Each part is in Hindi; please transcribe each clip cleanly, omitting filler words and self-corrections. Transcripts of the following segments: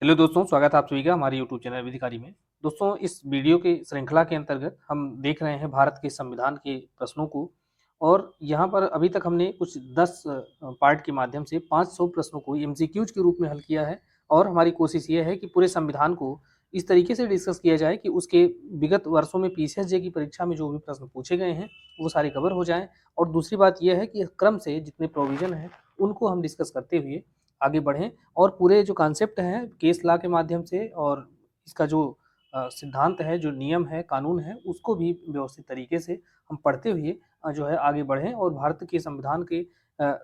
हेलो दोस्तों, स्वागत है आप सभी का हमारे यूट्यूब चैनल विधिकारी में। दोस्तों, इस वीडियो की श्रृंखला के अंतर्गत हम देख रहे हैं भारत के संविधान के प्रश्नों को। और यहाँ पर अभी तक हमने कुछ 10 पार्ट के माध्यम से 500 प्रश्नों को एमसीक्यूज के रूप में हल किया है। और हमारी कोशिश ये है कि पूरे संविधान को इस तरीके से डिस्कस किया जाए कि उसके विगत वर्षों में पीसीएसजे की परीक्षा में जो भी प्रश्न पूछे गए हैं वो सारे कवर हो जाएं। और दूसरी बात यह है कि क्रम से जितने प्रोविजन हैं उनको हम डिस्कस करते हुए आगे बढ़ें। और पूरे जो कॉन्सेप्ट हैं केस लॉ के माध्यम से और इसका जो सिद्धांत है, जो नियम है, कानून है, उसको भी व्यवस्थित तरीके से हम पढ़ते हुए जो है आगे बढ़ें और भारत के संविधान के अ,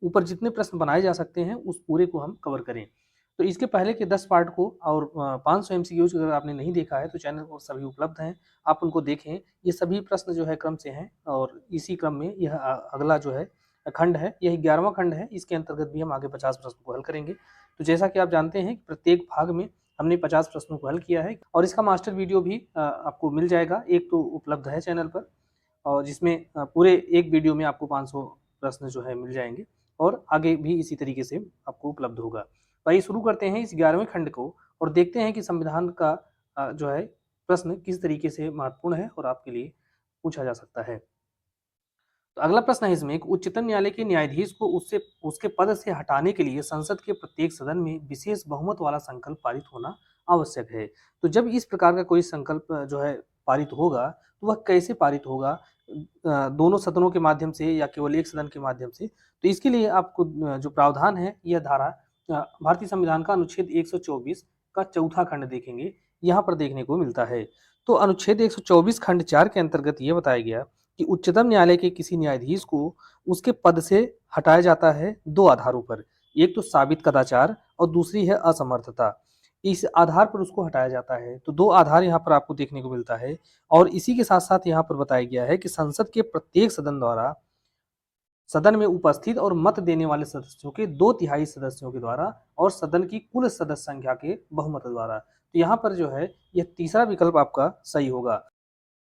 ऊपर जितने प्रश्न बनाए जा सकते हैं उस पूरे को हम कवर करें। तो इसके पहले के 10 पार्ट को और 500 एमसीक्यूज अगर आपने नहीं देखा है तो चैनल पर सभी उपलब्ध हैं, आप उनको देखें। ये सभी प्रश्न जो है क्रम से हैं और इसी क्रम में यह अगला जो है खंड है, यही 11वां खंड है। इसके अंतर्गत भी हम आगे 50 प्रश्न को हल करेंगे। तो जैसा कि आप जानते हैं कि प्रत्येक भाग में हमने 50 प्रश्नों को हल किया है और इसका मास्टर वीडियो भी आपको मिल जाएगा। एक तो उपलब्ध है चैनल पर और जिसमें पूरे एक वीडियो में आपको 500 प्रश्न जो है मिल जाएंगे और आगे भी इसी तरीके से आपको उपलब्ध होगा। तो आइए शुरू करते हैं इस 11वें खंड को और देखते हैं कि संविधान का जो है प्रश्न किस तरीके से महत्वपूर्ण है और आपके लिए पूछा जा सकता है। तो अगला प्रश्न है इसमें कि उच्चतम न्यायालय के न्यायाधीश को उससे उसके पद से हटाने के लिए संसद के प्रत्येक सदन में विशेष बहुमत वाला संकल्प पारित होना आवश्यक है। तो जब इस प्रकार का कोई संकल्प जो है पारित होगा तो वह कैसे पारित होगा, दोनों सदनों के माध्यम से या केवल एक सदन के माध्यम से। तो इसके लिए आपको जो प्रावधान है यह धारा भारतीय संविधान का अनुच्छेद 124 का चौथा खंड देखेंगे, यहाँ पर देखने को मिलता है। तो अनुच्छेद 124 खंड 4 के अंतर्गत यह बताया गया कि उच्चतम न्यायालय के किसी न्यायाधीश को उसके पद से हटाया जाता है दो आधारों पर। एक तो साबित कदाचार और दूसरी है असमर्थता। इस आधार पर उसको हटाया जाता है। तो दो आधार यहाँ पर आपको देखने को मिलता है। और इसी के साथ साथ यहाँ पर बताया गया है कि संसद के प्रत्येक सदन द्वारा सदन में उपस्थित और मत देने वाले सदस्यों के 2/3 सदस्यों के द्वारा और सदन की कुल सदस्य संख्या के बहुमत द्वारा। तो यहाँ पर जो है यह तीसरा विकल्प आपका सही होगा।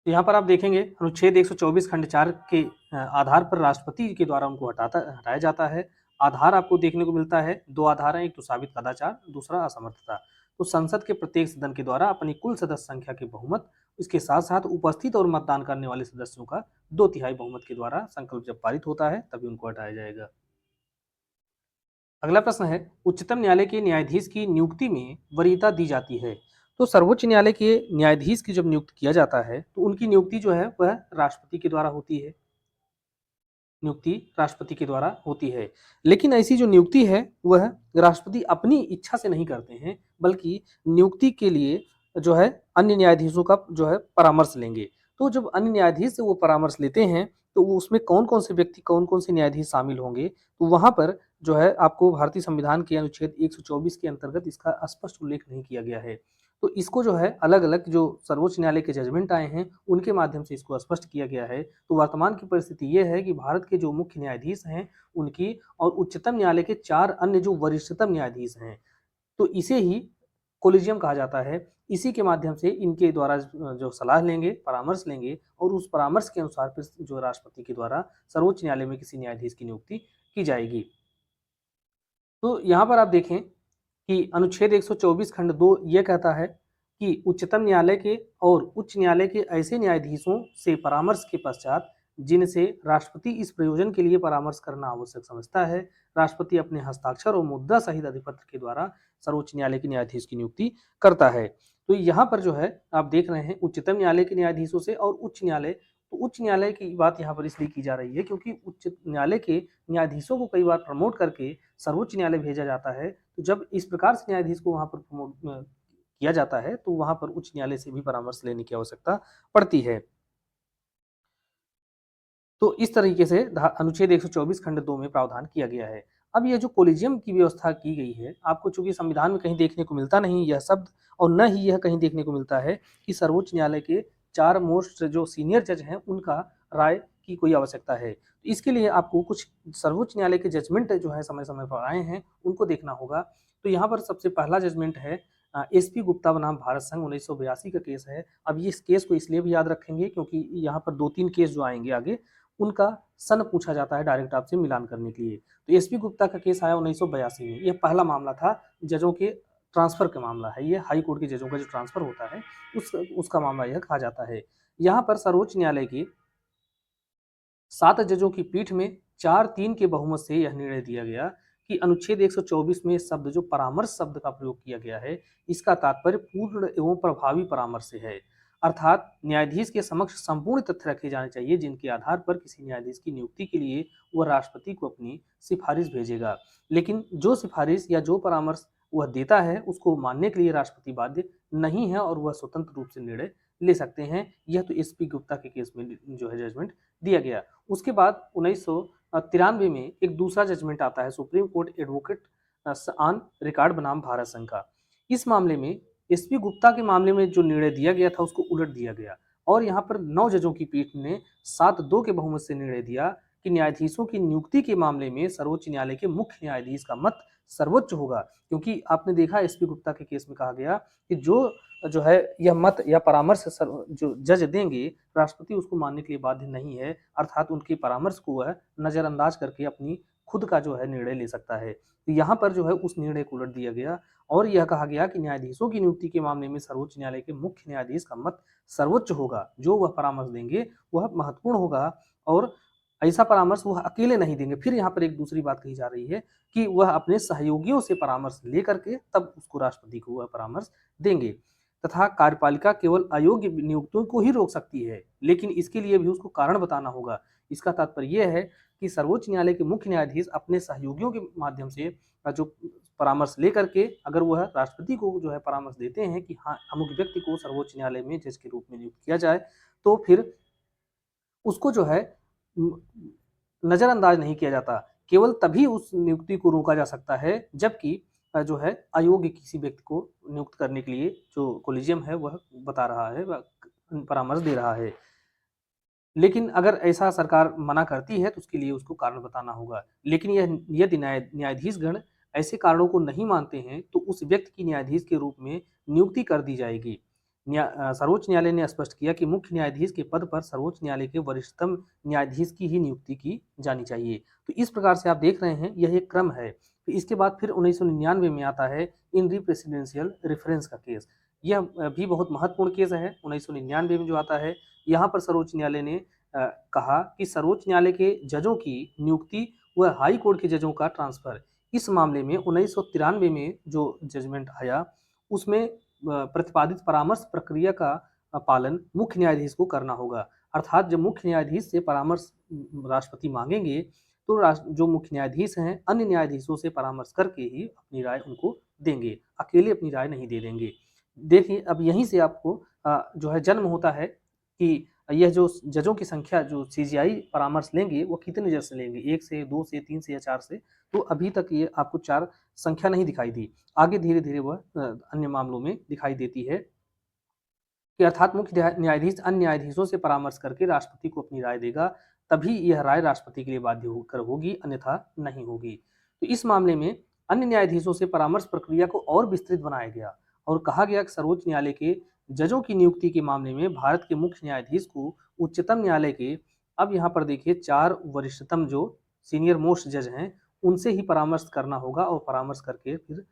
तो यहाँ पर आप देखेंगे अनुच्छेद 124 खंड 4 के आधार पर राष्ट्रपति के द्वारा उनको हटाया जाता है। आधार आपको देखने को मिलता है, दो आधार हैं, एक तो साबित कदाचार, दूसरा असमर्थता। तो संसद के प्रत्येक सदन के द्वारा अपनी कुल सदस्य संख्या के बहुमत, इसके साथ साथ उपस्थित और मतदान करने वाले सदस्यों का 2/3 बहुमत के द्वारा संकल्प जब पारित होता है तभी उनको हटाया जाएगा। अगला प्रश्न है उच्चतम न्यायालय के न्यायाधीश की नियुक्ति में वरीयता दी जाती है। तो सर्वोच्च न्यायालय के न्यायाधीश की जब नियुक्त किया जाता है तो उनकी नियुक्ति जो है वह राष्ट्रपति के द्वारा होती है। नियुक्ति राष्ट्रपति के द्वारा होती है। लेकिन ऐसी जो नियुक्ति है वह राष्ट्रपति अपनी इच्छा से नहीं करते हैं, बल्कि नियुक्ति के लिए जो है अन्य न्यायाधीशों का जो है परामर्श लेंगे। तो जब अन्य न्यायाधीश से वो परामर्श लेते हैं तो वो उसमें कौन-कौन से व्यक्ति, कौन-कौन से न्यायाधीश शामिल होंगे, तो वहाँ पर जो है आपको भारतीय संविधान के अनुच्छेद 124 के अंतर्गत इसका स्पष्ट उल्लेख नहीं किया गया है। तो इसको जो है अलग-अलग जो सर्वोच्च न्यायालय के जजमेंट आए हैं, उनके माध्यम से इसको स्पष्ट किया गया है। तो वर्तमान की परिस्थिति ये है कि भारत के जो मुख्य न्यायाधीश हैं, उनकी और उच्चतम न्यायालय के 4 अन्य जो वरिष्ठतम न्यायाधीश हैं, तो इसे ही कोलिजियम कहा जाता है। इसी के माध्यम से इनके द्वारा जो सलाह लेंगे, परामर्श लेंगे और उस परामर्श के अनुसार फिर जो राष्ट्रपति के द्वारा सर्वोच्च न्यायालय में किसी न्यायाधीश की नियुक्ति की जाएगी। तो यहाँ पर आप देखें कि अनुच्छेद 124 खंड 2 ये कहता है कि उच्चतम न्यायालय के और उच्च न्यायालय के ऐसे न्यायाधीशों से परामर्श के पश्चात जिनसे राष्ट्रपति इस प्रयोजन के लिए परामर्श करना आवश्यक समझता है, राष्ट्रपति अपने हस्ताक्षर और मुद्रा सहित अधिपत्र के द्वारा सर्वोच्च न्यायालय के न्यायाधीश की नियुक्ति करता है। तो यहाँ पर जो है आप देख रहे हैं उच्चतम न्यायालय के न्यायाधीशों से और उच्च न्यायालय, तो उच्च न्यायालय की बात यहाँ पर इसलिए की जा रही है क्योंकि उच्च न्यायालय के न्यायाधीशों को कई बार प्रमोट करके सर्वोच्च न्यायालय भेजा जाता है। तो जब इस प्रकार से न्यायाधीश को वहाँ पर प्रमोट किया जाता है तो वहाँ पर उच्च न्यायालय से भी परामर्श लेने की आवश्यकता पड़ती है। तो इस तरीके से अनुच्छेद 124 खंड 2 में प्रावधान किया गया है। अब ये जो कोलिजियम की व्यवस्था की गई है, आपको चूंकि संविधान में कहीं देखने को मिलता नहीं यह शब्द और न ही यह कहीं देखने को मिलता है कि सर्वोच्च न्यायालय के 4 मोस्ट जो सीनियर जज हैं उनका राय की कोई आवश्यकता है। तो इसके लिए आपको कुछ सर्वोच्च न्यायालय के जजमेंट जो है समय-समय पर आए हैं, उनको देखना होगा। तो यहाँ पर सबसे पहला जजमेंट है एसपी गुप्ता बनाम भारत संघ 1982 का केस है। अब ये इस केस को इसलिए भी याद रखेंगे क्योंकि यहाँ पर 2-3 केस जो आएंगे आगे उनका सन पूछा जाता है डायरेक्ट आपसे मिलान करने के लिए। तो एसपी गुप्ता का केस आया 1982 में। यह पहला मामला था जजों के ट्रांसफर का मामला है, ये हाई कोर्ट के जजों का जो ट्रांसफर होता है उसका मामला यह कहा जाता है। यहाँ पर सर्वोच्च न्यायालय की 7 जजों की पीठ में 4-3 के बहुमत से यह निर्णय दिया गया कि अनुच्छेद 124 में शब्द जो परामर्श शब्द का प्रयोग किया गया है, इसका तात्पर्य पूर्ण एवं प्रभावी परामर्श से है। अर्थात न्यायाधीश के समक्ष संपूर्ण तथ्य रखे जाने चाहिए जिनके आधार पर किसी न्यायाधीश की नियुक्ति के लिए वह राष्ट्रपति को अपनी सिफारिश भेजेगा। लेकिन जो सिफारिश या जो परामर्श वह देता है उसको मानने के लिए राष्ट्रपति बाध्य नहीं है और वह स्वतंत्र रूप से निर्णय ले सकते हैं। यह तो एसपी गुप्ता के केस में जो है जजमेंट दिया गया। उसके बाद 1993 में एक दूसरा जजमेंट आता है supreme court advocate on record बनाम भारत संघ का। इस मामले में एसपी गुप्ता के मामले में जो निर्णय दिया गया था उसको उलट दिया गया और यहाँ पर 9 जजों की पीठ ने 7-2 के बहुमत से निर्णय दिया कि न्यायाधीशों की नियुक्ति के मामले में सर्वोच्च न्यायालय के मुख्य न्यायाधीश का मत सर्वोच्च होगा, क्योंकि आपने देखा एसपी गुप्ता के केस में कहा गया कि जो है यह मत या परामर्श जो जज देंगे राष्ट्रपति उसको मानने के लिए बाध्य नहीं है, अर्थात उनके परामर्श को वह नजरअंदाज करके अपनी खुद का जो है निर्णय ले सकता है। तो यहाँ पर जो है उस निर्णय को उलट दिया गया और यह कहा गया कि न्यायाधीशों की नियुक्ति के मामले में सर्वोच्च न्यायालय के मुख्य न्यायाधीश का मत सर्वोच्च होगा, जो वह परामर्श देंगे वह महत्वपूर्ण होगा और ऐसा परामर्श वह अकेले नहीं देंगे। फिर यहाँ पर एक दूसरी बात कही जा रही है कि वह अपने सहयोगियों से परामर्श लेकर के तब उसको राष्ट्रपति को वह परामर्श देंगे तथा कार्यपालिका केवल अयोग्य नियुक्तियों को ही रोक सकती है, लेकिन इसके लिए भी उसको कारण बताना होगा। इसका तात्पर्य यह है कि सर्वोच्च न्यायालय के मुख्य न्यायाधीश अपने सहयोगियों के माध्यम से जो परामर्श लेकर के अगर वह राष्ट्रपति को जो है परामर्श देते हैं कि हाँ अमुक व्यक्ति को सर्वोच्च न्यायालय में जज के रूप में नियुक्त किया जाए, तो फिर उसको जो है नजरअंदाज नहीं किया जाता। केवल तभी उस नियुक्ति को रोका जा सकता है जबकि जो है अयोग्य किसी व्यक्ति को नियुक्त करने के लिए जो कोलिजियम है वह बता रहा है, वह परामर्श दे रहा है। लेकिन अगर ऐसा सरकार मना करती है तो उसके लिए उसको कारण बताना होगा। लेकिन यह यदि न्यायाधीशगण ऐसे कारणों को नहीं मानते हैं तो उस व्यक्ति की न्यायाधीश के रूप में नियुक्ति कर दी जाएगी। सर्वोच्च न्यायालय ने स्पष्ट किया कि मुख्य न्यायाधीश के पद पर सर्वोच्च न्यायालय के वरिष्ठतम न्यायाधीश की ही नियुक्ति की जानी चाहिए। तो इस प्रकार से आप देख रहे हैं यह एक क्रम है। तो इसके बाद फिर 1999 में आता है इन री प्रेसिडेंशियल रेफरेंस का केस। यह भी बहुत महत्वपूर्ण केस है 1999 में जो आता है। यहाँ पर सर्वोच्च न्यायालय ने कहा कि सर्वोच्च न्यायालय के जजों की नियुक्ति व हाई कोर्ट के जजों का ट्रांसफर, इस मामले में 1993 में जो जजमेंट आया उसमें प्रतिपादित परामर्श प्रक्रिया का पालन मुख्य न्यायाधीश को करना होगा। अर्थात जब मुख्य न्यायाधीश से परामर्श राष्ट्रपति मांगेंगे तो जो मुख्य न्यायाधीश हैं अन्य न्यायाधीशों से परामर्श करके ही अपनी राय उनको देंगे, अकेले अपनी राय नहीं दे देंगे। देखिए अब यहीं से आपको जो है जन्म होता है कि यह जो जजों की संख्या जो सीजीआई परामर्श लेंगे वो कितने जज से लेंगे, 1 से 2 से 3 से या 4 से। तो अभी तक ये आपको 4 संख्या नहीं दिखाई दी, आगे धीरे धीरे वह अन्य मामलों में दिखाई देती है कि अर्थात मुख्य न्यायाधीश अन्य न्यायाधीशों से परामर्श करके राष्ट्रपति को अपनी राय देगा, तभी यह राय राष्ट्रपति के लिए बाध्य होकर होगी, अन्यथा नहीं होगी। तो इस मामले में अन्य न्यायाधीशों से परामर्श प्रक्रिया को और विस्तृत बनाया गया और कहा गया कि सर्वोच्च न्यायालय के जजों की नियुक्ति के मामले में भारत के मुख्य न्यायाधीश को उच्चतम न्यायालय के, अब यहाँ पर देखिए 4 वरिष्ठतम जो सीनियर मोस्ट जज हैं उनसे ही परामर्श करना होगा और परामर्श करके फिर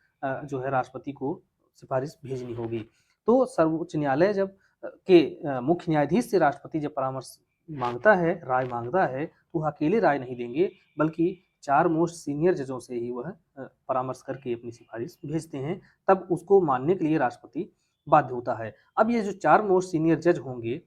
जो है राष्ट्रपति को सिफारिश भेजनी होगी। तो सर्वोच्च न्यायालय जब मुख्य न्यायाधीश से राष्ट्रपति जब परामर्श मांगता है, राय मांगता है, तो वह अकेले राय नहीं देंगे बल्कि 4 मोस्ट सीनियर जजों से ही वह परामर्श करके अपनी सिफारिश भेजते हैं, तब उसको मानने के लिए राष्ट्रपति बाध्य होता है। अब ये जो 4 मोस्ट सीनियर जज होंगे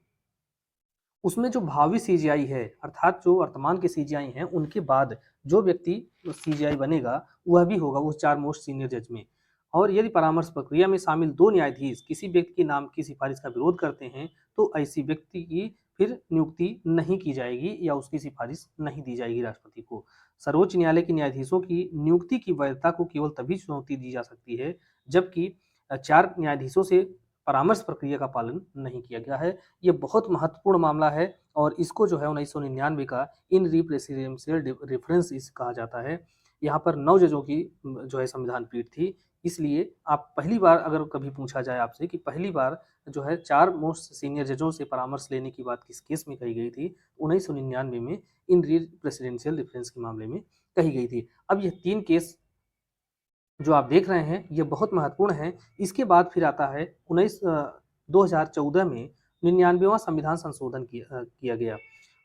उसमें जो भावी सीजीआई है अर्थात जो वर्तमान के सीजीआई हैं उनके बाद जो व्यक्ति सीजीआई बनेगा वह भी होगा वो 4 मोस्ट सीनियर जज में। और यदि परामर्श प्रक्रिया में शामिल 2 न्यायाधीश किसी व्यक्ति के नाम की सिफारिश का विरोध करते हैं तो ऐसी व्यक्ति की फिर नियुक्ति नहीं की जाएगी या उसकी सिफारिश नहीं दी जाएगी राष्ट्रपति को। सर्वोच्च न्यायालय के न्यायाधीशों की नियुक्ति की वैधता को केवल तभी चुनौती दी जा सकती है जबकि 4 न्यायाधीशों से परामर्श प्रक्रिया का पालन नहीं किया गया है। ये बहुत महत्वपूर्ण मामला है और इसको जो है 1999 का इन री प्रेसिडेंशियल रेफरेंस कहा जाता है। यहाँ पर 9 जजों की जो है संविधान पीठ थी, इसलिए आप पहली बार अगर कभी पूछा जाए आपसे कि पहली बार जो है 4 मोस्ट सीनियर जजों से परामर्श लेने की बात किस केस में कही गई थी, 1999 में इन री प्रेसिडेंशियल रेफरेंस के मामले में कही गई थी। अब ये 3 केस जो आप देख रहे हैं ये बहुत महत्वपूर्ण है। इसके बाद फिर आता है 2014 में 99वां संविधान संशोधन किया गया।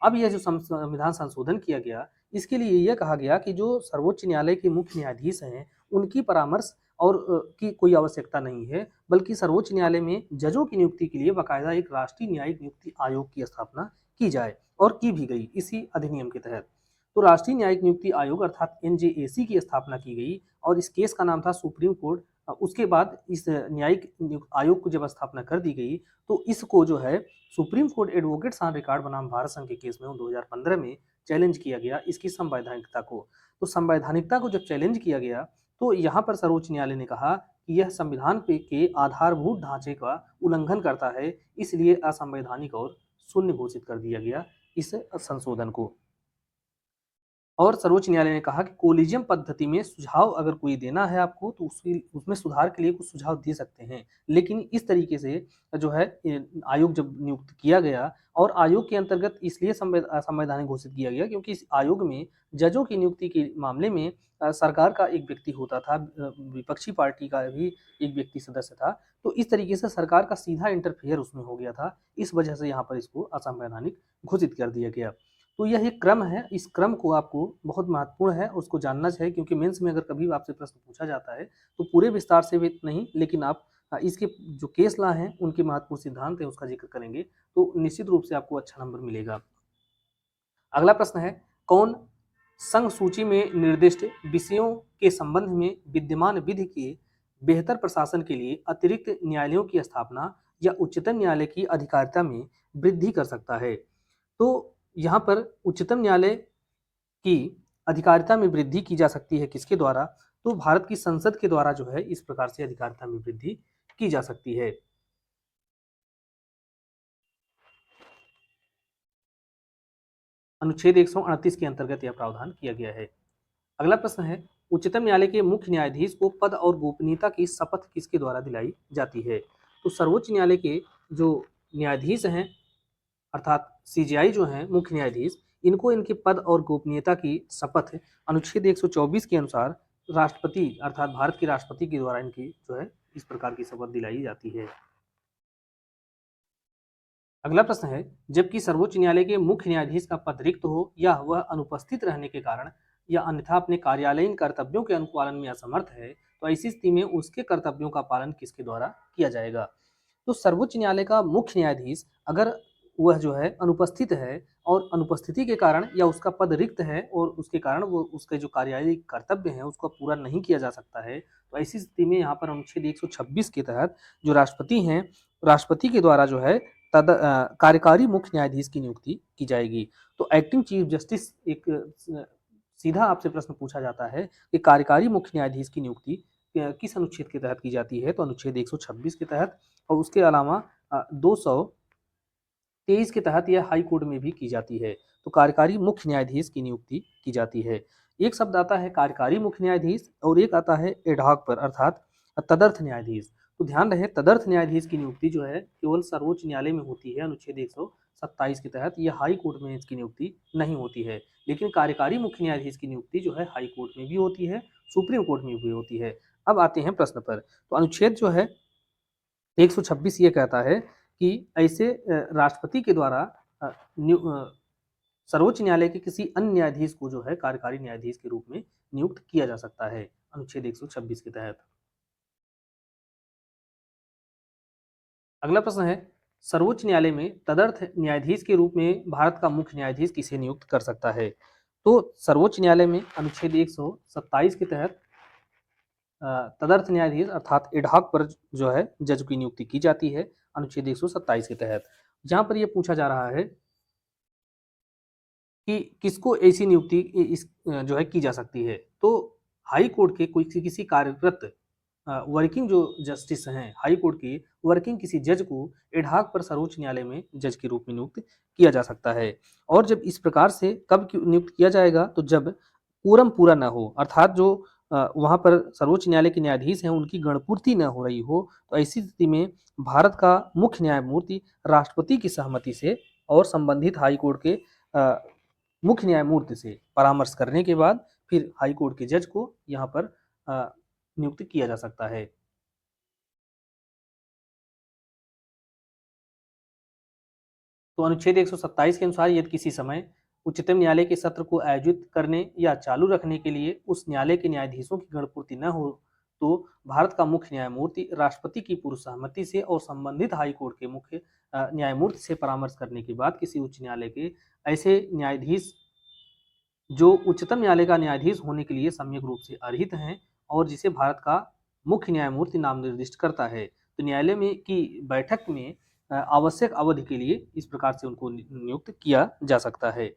अब यह जो संविधान संशोधन किया गया, इसके लिए यह कहा गया कि जो सर्वोच्च न्यायालय के मुख्य न्यायाधीश हैं, उनकी परामर्श और की कोई आवश्यकता नहीं है, बल्कि सर्वोच्च न्यायालय में जजों की नियुक्ति के लिए बाकायदा एक राष्ट्रीय न्यायिक नियुक्ति आयोग की स्थापना की जाए, और की भी गई इसी अधिनियम के तहत। तो राष्ट्रीय न्यायिक नियुक्ति आयोग अर्थात एनजेएसी की स्थापना की गई, और इस केस का नाम था सुप्रीम कोर्ट। उसके बाद इस न्यायिक आयोग को जब स्थापना कर दी गई, तो इसको जो है supreme court advocates on record बनाम भारत संघ के केस में 2015 में चैलेंज किया गया इसकी संवैधानिकता को। तो संवैधानिकता को जब चैलेंज किया गया, तो यहाँ पर सर्वोच्च न्यायालय ने कहा कि यह संविधान के आधारभूत ढांचे का उल्लंघन करता है, इसलिए असंवैधानिक और शून्य घोषित कर दिया गया इस संशोधन को। और सर्वोच्च न्यायालय ने कहा कि कोलिजियम पद्धति में सुझाव अगर कोई देना है आपको, तो उसमें सुधार के लिए कुछ सुझाव दे सकते हैं, लेकिन इस तरीके से जो है आयोग जब नियुक्त किया गया, और आयोग के अंतर्गत इसलिए संवैधानिक घोषित किया गया क्योंकि इस आयोग में जजों की नियुक्ति के मामले में सरकार का एक व्यक्ति होता था, विपक्षी पार्टी का भी एक व्यक्ति सदस्य था। तो इस तरीके से सरकार का सीधा इंटरफेयर उसमें हो गया था, इस वजह से यहाँ पर इसको असंवैधानिक घोषित कर दिया गया। तो यह एक क्रम है, इस क्रम को आपको बहुत महत्वपूर्ण है उसको जानना चाहिए, क्योंकि मेंस में अगर कभी आपसे प्रश्न पूछा जाता है तो पूरे विस्तार से भी नहीं, लेकिन आप इसके जो केस लॉ हैं उनके महत्वपूर्ण सिद्धांत है उसका जिक्र करेंगे, तो निश्चित रूप से आपको अच्छा नंबर मिलेगा। अगला प्रश्न है, कौन संघ सूची में निर्दिष्ट विषयों के संबंध में विद्यमान विधि के बेहतर प्रशासन के लिए अतिरिक्त न्यायालयों की स्थापना या उच्चतम न्यायालय की अधिकारिता में वृद्धि कर सकता है? तो यहाँ पर उच्चतम न्यायालय की अधिकारिता में वृद्धि की जा सकती है किसके द्वारा? तो भारत की संसद के द्वारा जो है इस प्रकार से अधिकारिता में वृद्धि की जा सकती है। अनुच्छेद 138 के अंतर्गत यह प्रावधान किया गया है। अगला प्रश्न है, उच्चतम न्यायालय के मुख्य न्यायाधीश को पद और गोपनीयता की शपथ किसके द्वारा दिलाई जाती है? तो सर्वोच्च न्यायालय के जो न्यायाधीश हैं अर्थात सीजेआई जो हैं मुख्य न्यायाधीश, इनको इनके पद और गोपनीयता की शपथ अनुच्छेद 124 के अनुसार राष्ट्रपति अर्थात भारत के राष्ट्रपति के द्वारा इनकी जो है इस प्रकार की शपथ दिलाई जाती है। अगला प्रश्न है, जबकि सर्वोच्च न्यायालय के मुख्य न्यायाधीश का पद रिक्त हो या वह अनुपस्थित रहने के कारण या अन्यथा अपने कार्यालयीन कर्तव्यों के अनुपालन में असमर्थ है, तो ऐसी स्थिति में उसके कर्तव्यों का पालन किसके द्वारा किया जाएगा? तो सर्वोच्च न्यायालय का मुख्य न्यायाधीश अगर वह जो है अनुपस्थित है, और अनुपस्थिति के कारण या उसका पद रिक्त है और उसके कारण वो उसके जो कार्यकारी कर्तव्य हैं उसको पूरा नहीं किया जा सकता है, तो ऐसी स्थिति में यहाँ पर अनुच्छेद 126 के तहत जो राष्ट्रपति हैं, राष्ट्रपति के द्वारा जो है कार्यकारी मुख्य न्यायाधीश की नियुक्ति की जाएगी। तो एक्टिंग चीफ जस्टिस एक सीधा आपसे प्रश्न पूछा जाता है कि कार्यकारी मुख्य न्यायाधीश की नियुक्ति किस अनुच्छेद के तहत की जाती है? तो अनुच्छेद 126 के तहत, और उसके अलावा 223 के तहत यह हाई कोर्ट में भी की जाती है। तो कार्यकारी मुख्य न्यायाधीश की नियुक्ति की जाती है। एक शब्द आता है कार्यकारी मुख्य न्यायाधीश और एक आता है एडहॉक पर अर्थात तदर्थ न्यायाधीश। तो ध्यान रहे तदर्थ न्यायाधीश की नियुक्ति जो है केवल सर्वोच्च न्यायालय में होती है अनुच्छेद 127 के तहत, यह हाई कोर्ट में इसकी नियुक्ति नहीं होती है। लेकिन कार्यकारी मुख्य न्यायाधीश की नियुक्ति जो है हाई कोर्ट में भी होती है, सुप्रीम कोर्ट में भी होती है। अब आते हैं प्रश्न पर। तो अनुच्छेद जो है 126 ये कहता है कि ऐसे राष्ट्रपति के द्वारा सर्वोच्च न्यायालय के किसी अन्य न्यायाधीश को जो है कार्यकारी न्यायाधीश के रूप में नियुक्त किया जा सकता है अनुच्छेद 126 के तहत। अगला प्रश्न है, सर्वोच्च न्यायालय में तदर्थ न्यायाधीश के रूप में भारत का मुख्य न्यायाधीश किसे नियुक्त कर सकता है? तो सर्वोच्च न्यायालय में अनुच्छेद 127 के तहत तदर्थ न्यायाधीश अर्थात एडहॉक पर जो है जज की नियुक्ति की जाती है अनुच्छेद 127 के तहत। जहां पर यह पूछा जा रहा है कि किसको ऐसी नियुक्ति इस जो है की जा सकती है, तो हाई कोर्ट के कोई किसी कार्यरत वर्किंग जो जस्टिस हैं हाई कोर्ट के वर्किंग किसी जज को एडहॉक पर सर्वोच्च न्यायालय में जज के रूप में नियुक्त किया जा सकता है। और जब इस प्रकार से कब नियुक्त किया जाएगा? तो जब कोरम पूरा न हो, अर्थात जो वहाँ पर सर्वोच्च न्यायालय के न्यायाधीश हैं उनकी गणपूर्ति न हो रही हो, तो ऐसी स्थिति में भारत का मुख्य न्यायमूर्ति राष्ट्रपति की सहमति से और संबंधित हाई कोर्ट के मुख्य न्यायमूर्ति से परामर्श करने के बाद फिर हाई कोर्ट के जज को यहाँ पर नियुक्त किया जा सकता है। तो अनुच्छेद 127 के अनुसार यदि किसी समय उच्चतम न्यायालय के सत्र को आयोजित करने या चालू रखने के लिए उस न्यायालय के न्यायाधीशों की गणपूर्ति न हो, तो भारत का मुख्य न्यायमूर्ति राष्ट्रपति की पूर्व सहमति से और संबंधित हाई कोर्ट के मुख्य न्यायमूर्ति से परामर्श करने के बाद किसी उच्च न्यायालय के ऐसे न्यायाधीश जो उच्चतम न्यायालय का न्यायाधीश होने के लिए सम्यक रूप से अर्हित हैं और जिसे भारत का मुख्य न्यायमूर्ति नाम निर्दिष्ट करता है, तो न्यायालय में की बैठक में आवश्यक अवधि के लिए इस प्रकार से उनको नियुक्त किया जा सकता है।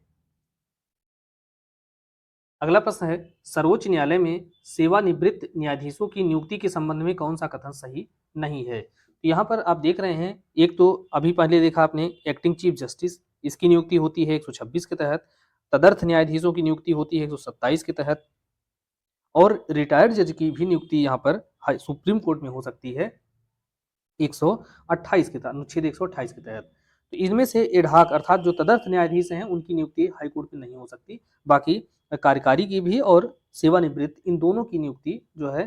अगला प्रश्न है, सर्वोच्च न्यायालय में सेवानिवृत्त न्यायाधीशों की नियुक्ति के संबंध में कौन सा कथन सही नहीं है? तो यहाँ पर आप देख रहे हैं, एक तो अभी पहले देखा आपने एक्टिंग चीफ जस्टिस, इसकी नियुक्ति होती है 126 के तहत, तदर्थ न्यायाधीशों की नियुक्ति होती है 127 के तहत, और रिटायर्ड जज की भी नियुक्ति यहाँ पर सुप्रीम कोर्ट में हो सकती है 128 के तहत, अनुच्छेद 128 के तहत। तो इनमें से एडहॉक अर्थात जो तदर्थ न्यायाधीश हैं उनकी नियुक्ति हाई कोर्ट में नहीं हो सकती, बाकी कार्यकारी की भी और सेवानिवृत्त इन दोनों की नियुक्ति जो है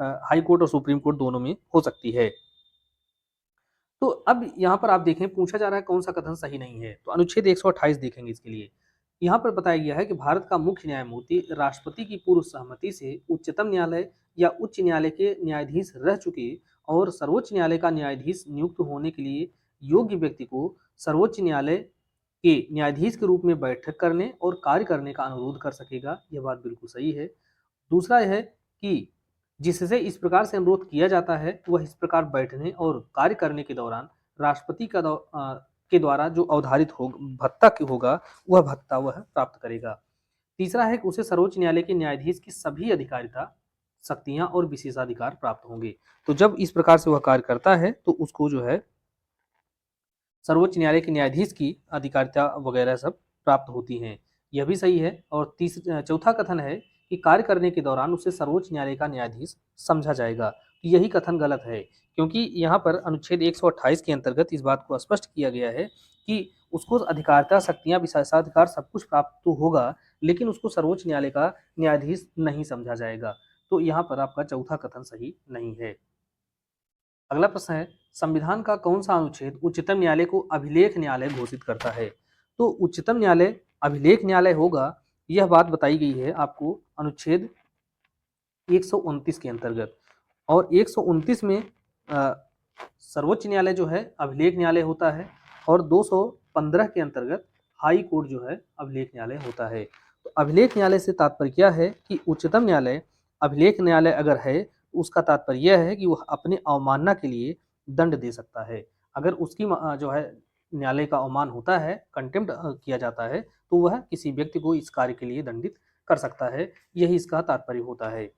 हाई कोर्ट और सुप्रीम कोर्ट दोनों में हो सकती है। तो अब यहाँ पर आप देखें, पूछा जा रहा है कौन सा कथन सही नहीं है, तो अनुच्छेद 128 देखेंगे इसके लिए। यहाँ पर बताया गया है कि भारत का मुख्य न्यायमूर्ति राष्ट्रपति की पूर्व सहमति से उच्चतम न्यायालय या उच्च न्यायालय के न्यायाधीश रह चुके और सर्वोच्च न्यायालय का न्यायाधीश नियुक्त होने के लिए योग्य व्यक्ति को सर्वोच्च न्यायालय के न्यायाधीश के रूप में बैठक करने और कार्य करने का अनुरोध कर सकेगा। यह बात बिल्कुल सही है। दूसरा यह है कि जिससे इस प्रकार से अनुरोध किया जाता है वह इस प्रकार बैठने और कार्य करने के दौरान राष्ट्रपति के द्वारा जो अवधारित भत्ता होगा वह भत्ता वह प्राप्त करेगा। तीसरा है कि उसे सर्वोच्च न्यायालय के न्यायाधीश की सभी अधिकारिता, शक्तियां और विशेषाधिकार प्राप्त होंगे। तो जब इस प्रकार से वह कार्य करता है तो उसको जो है सर्वोच्च न्यायालय के न्यायाधीश की अधिकारिता वगैरह सब प्राप्त होती हैं। यह भी सही है। और चौथा कथन है कि कार्य करने के दौरान उसे सर्वोच्च न्यायालय का न्यायाधीश समझा जाएगा। तो यही कथन गलत है, क्योंकि यहाँ पर अनुच्छेद 128 के अंतर्गत इस बात को स्पष्ट किया गया है कि उसको अधिकारिता, शक्तियां, विशेषाधिकार सब कुछ प्राप्त तो होगा, लेकिन उसको सर्वोच्च न्यायालय का न्यायाधीश नहीं समझा जाएगा। तो यहाँ पर आपका चौथा कथन सही नहीं है। अगला प्रश्न है, संविधान का कौन सा अनुच्छेद उच्चतम न्यायालय को अभिलेख न्यायालय घोषित करता है? तो उच्चतम न्यायालय अभिलेख न्यायालय होगा, यह बात बताई गई है आपको अनुच्छेद 129 के अंतर्गत। और 129 में सर्वोच्च न्यायालय जो है अभिलेख न्यायालय होता है, और 215 के अंतर्गत हाई कोर्ट जो है अभिलेख न्यायालय होता है। तो अभिलेख न्यायालय से तात्पर्य क्या है कि उच्चतम न्यायालय अभिलेख न्यायालय अगर है तो उसका तात्पर्य यह है कि वह अपने अवमानना के लिए दंड दे सकता है। अगर उसकी जो है न्यायालय का अवमान होता है, कंटेम्प्ट किया जाता है, तो वह किसी व्यक्ति को इस कार्य के लिए दंडित कर सकता है। यही इसका तात्पर्य होता है।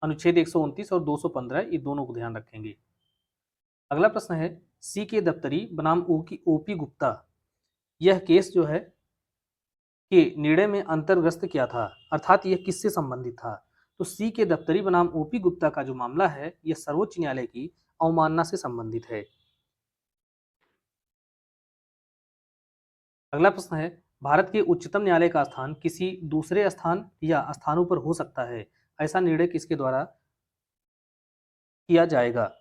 अनुच्छेद 129 और 215 ये दोनों को ध्यान रखेंगे। अगला प्रश्न है, सी के दफ्तरी बनाम ओपी गुप्ता, यह केस जो है कि निर्णय में अंतर्ग्रस्त क्या था, अर्थात यह किससे संबंधित था? तो सी के दफ्तरी बनाम ओपी गुप्ता का जो मामला है यह सर्वोच्च न्यायालय की अवमानना से संबंधित है। अगला प्रश्न है, भारत के उच्चतम न्यायालय का स्थान किसी दूसरे स्थान या स्थानों पर हो सकता है, ऐसा निर्णय किसके द्वारा किया जाएगा?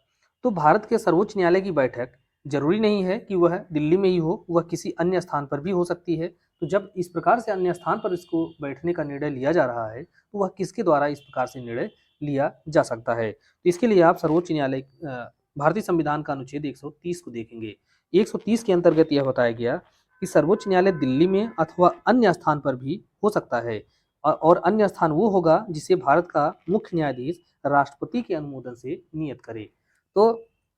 तो भारत के सर्वोच्च न्यायालय की बैठक जरूरी नहीं है कि वह दिल्ली में ही हो, वह किसी अन्य स्थान पर भी हो सकती है। तो जब इस प्रकार से अन्य स्थान पर इसको बैठने का निर्णय लिया जा रहा है तो वह किसके द्वारा इस प्रकार से निर्णय लिया जा सकता है? तो इसके लिए आप सर्वोच्च न्यायालय भारतीय संविधान का अनुच्छेद 130 को देखेंगे। 130 के अंतर्गत यह बताया गया कि सर्वोच्च न्यायालय दिल्ली में अथवा अन्य स्थान पर भी हो सकता है, और अन्य स्थान वो होगा जिसे भारत का मुख्य न्यायाधीश राष्ट्रपति के अनुमोदन से नियत करे। तो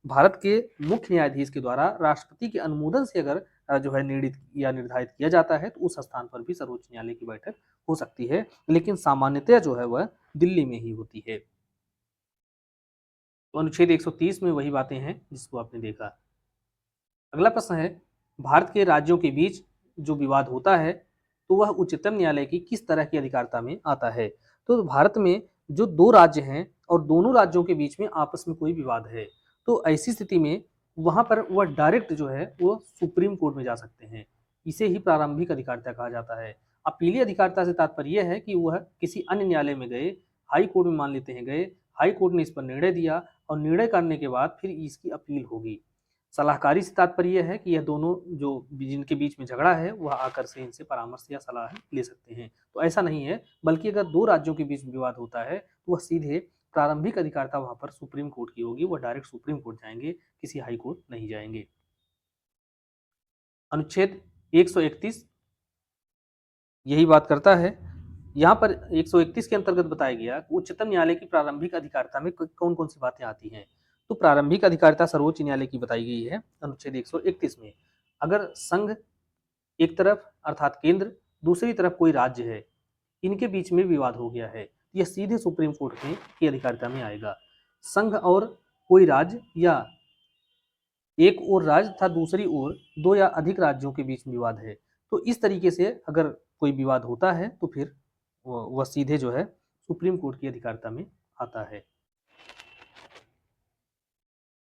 भारत के मुख्य न्यायाधीश के द्वारा राष्ट्रपति के अनुमोदन से अगर जो है निर्णित या निर्धारित किया जाता है तो उस स्थान पर भी सर्वोच्च न्यायालय की बैठक हो सकती है, लेकिन सामान्यतः जो है वह दिल्ली में ही होती है। तो अनुच्छेद 130 में वही बातें हैं जिसको आपने देखा। अगला प्रश्न है, भारत के राज्यों के बीच जो विवाद होता है तो वह उच्चतम न्यायालय की किस तरह की अधिकारिता में आता है? तो भारत में जो दो राज्य हैं और दोनों राज्यों के बीच में आपस में कोई विवाद है, तो ऐसी स्थिति में वहां पर वह डायरेक्ट जो है वो सुप्रीम कोर्ट में जा सकते हैं। इसे ही प्रारंभिक अधिकारिता कहा जाता है। अपीलीय अधिकारिता से तात्पर्य है कि वह किसी अन्य न्यायालय में गए, हाई कोर्ट में मान लेते हैं गए, हाई कोर्ट ने इस पर निर्णय दिया और निर्णय करने के बाद फिर इसकी अपील होगी। सलाहकारी से तात्पर्य है कि यह दोनों जो जिनके बीच में झगड़ा है वह आकर से इनसे परामर्श या सलाह ले सकते हैं। तो ऐसा नहीं है, बल्कि अगर दो राज्यों के बीच विवाद होता है तो वह सीधे प्रारंभिक अधिकारिता वहां पर सुप्रीम कोर्ट की होगी, वह डायरेक्ट सुप्रीम कोर्ट जाएंगे, किसी हाई कोर्ट नहीं जाएंगे। अनुच्छेद 131 यही बात करता है। यहाँ पर 131 के अंतर्गत बताया गया कि उच्चतम न्यायालय की प्रारंभिक अधिकारिता में कौन कौन सी बातें आती हैं। तो प्रारंभिक अधिकारिता सर्वोच्च न्यायालय की बताई गई है अनुच्छेद 131 में। अगर संघ एक तरफ अर्थात केंद्र, दूसरी तरफ कोई राज्य है, इनके बीच में विवाद हो गया है, यह सीधे सुप्रीम कोर्ट में की अधिकारिता में आएगा। संघ और कोई राज्य या एक और राज्य तथा दूसरी ओर दो या अधिक राज्यों के बीच विवाद है, तो इस तरीके से अगर कोई विवाद होता है तो फिर वह सीधे जो है सुप्रीम कोर्ट की अधिकारिता में आता है।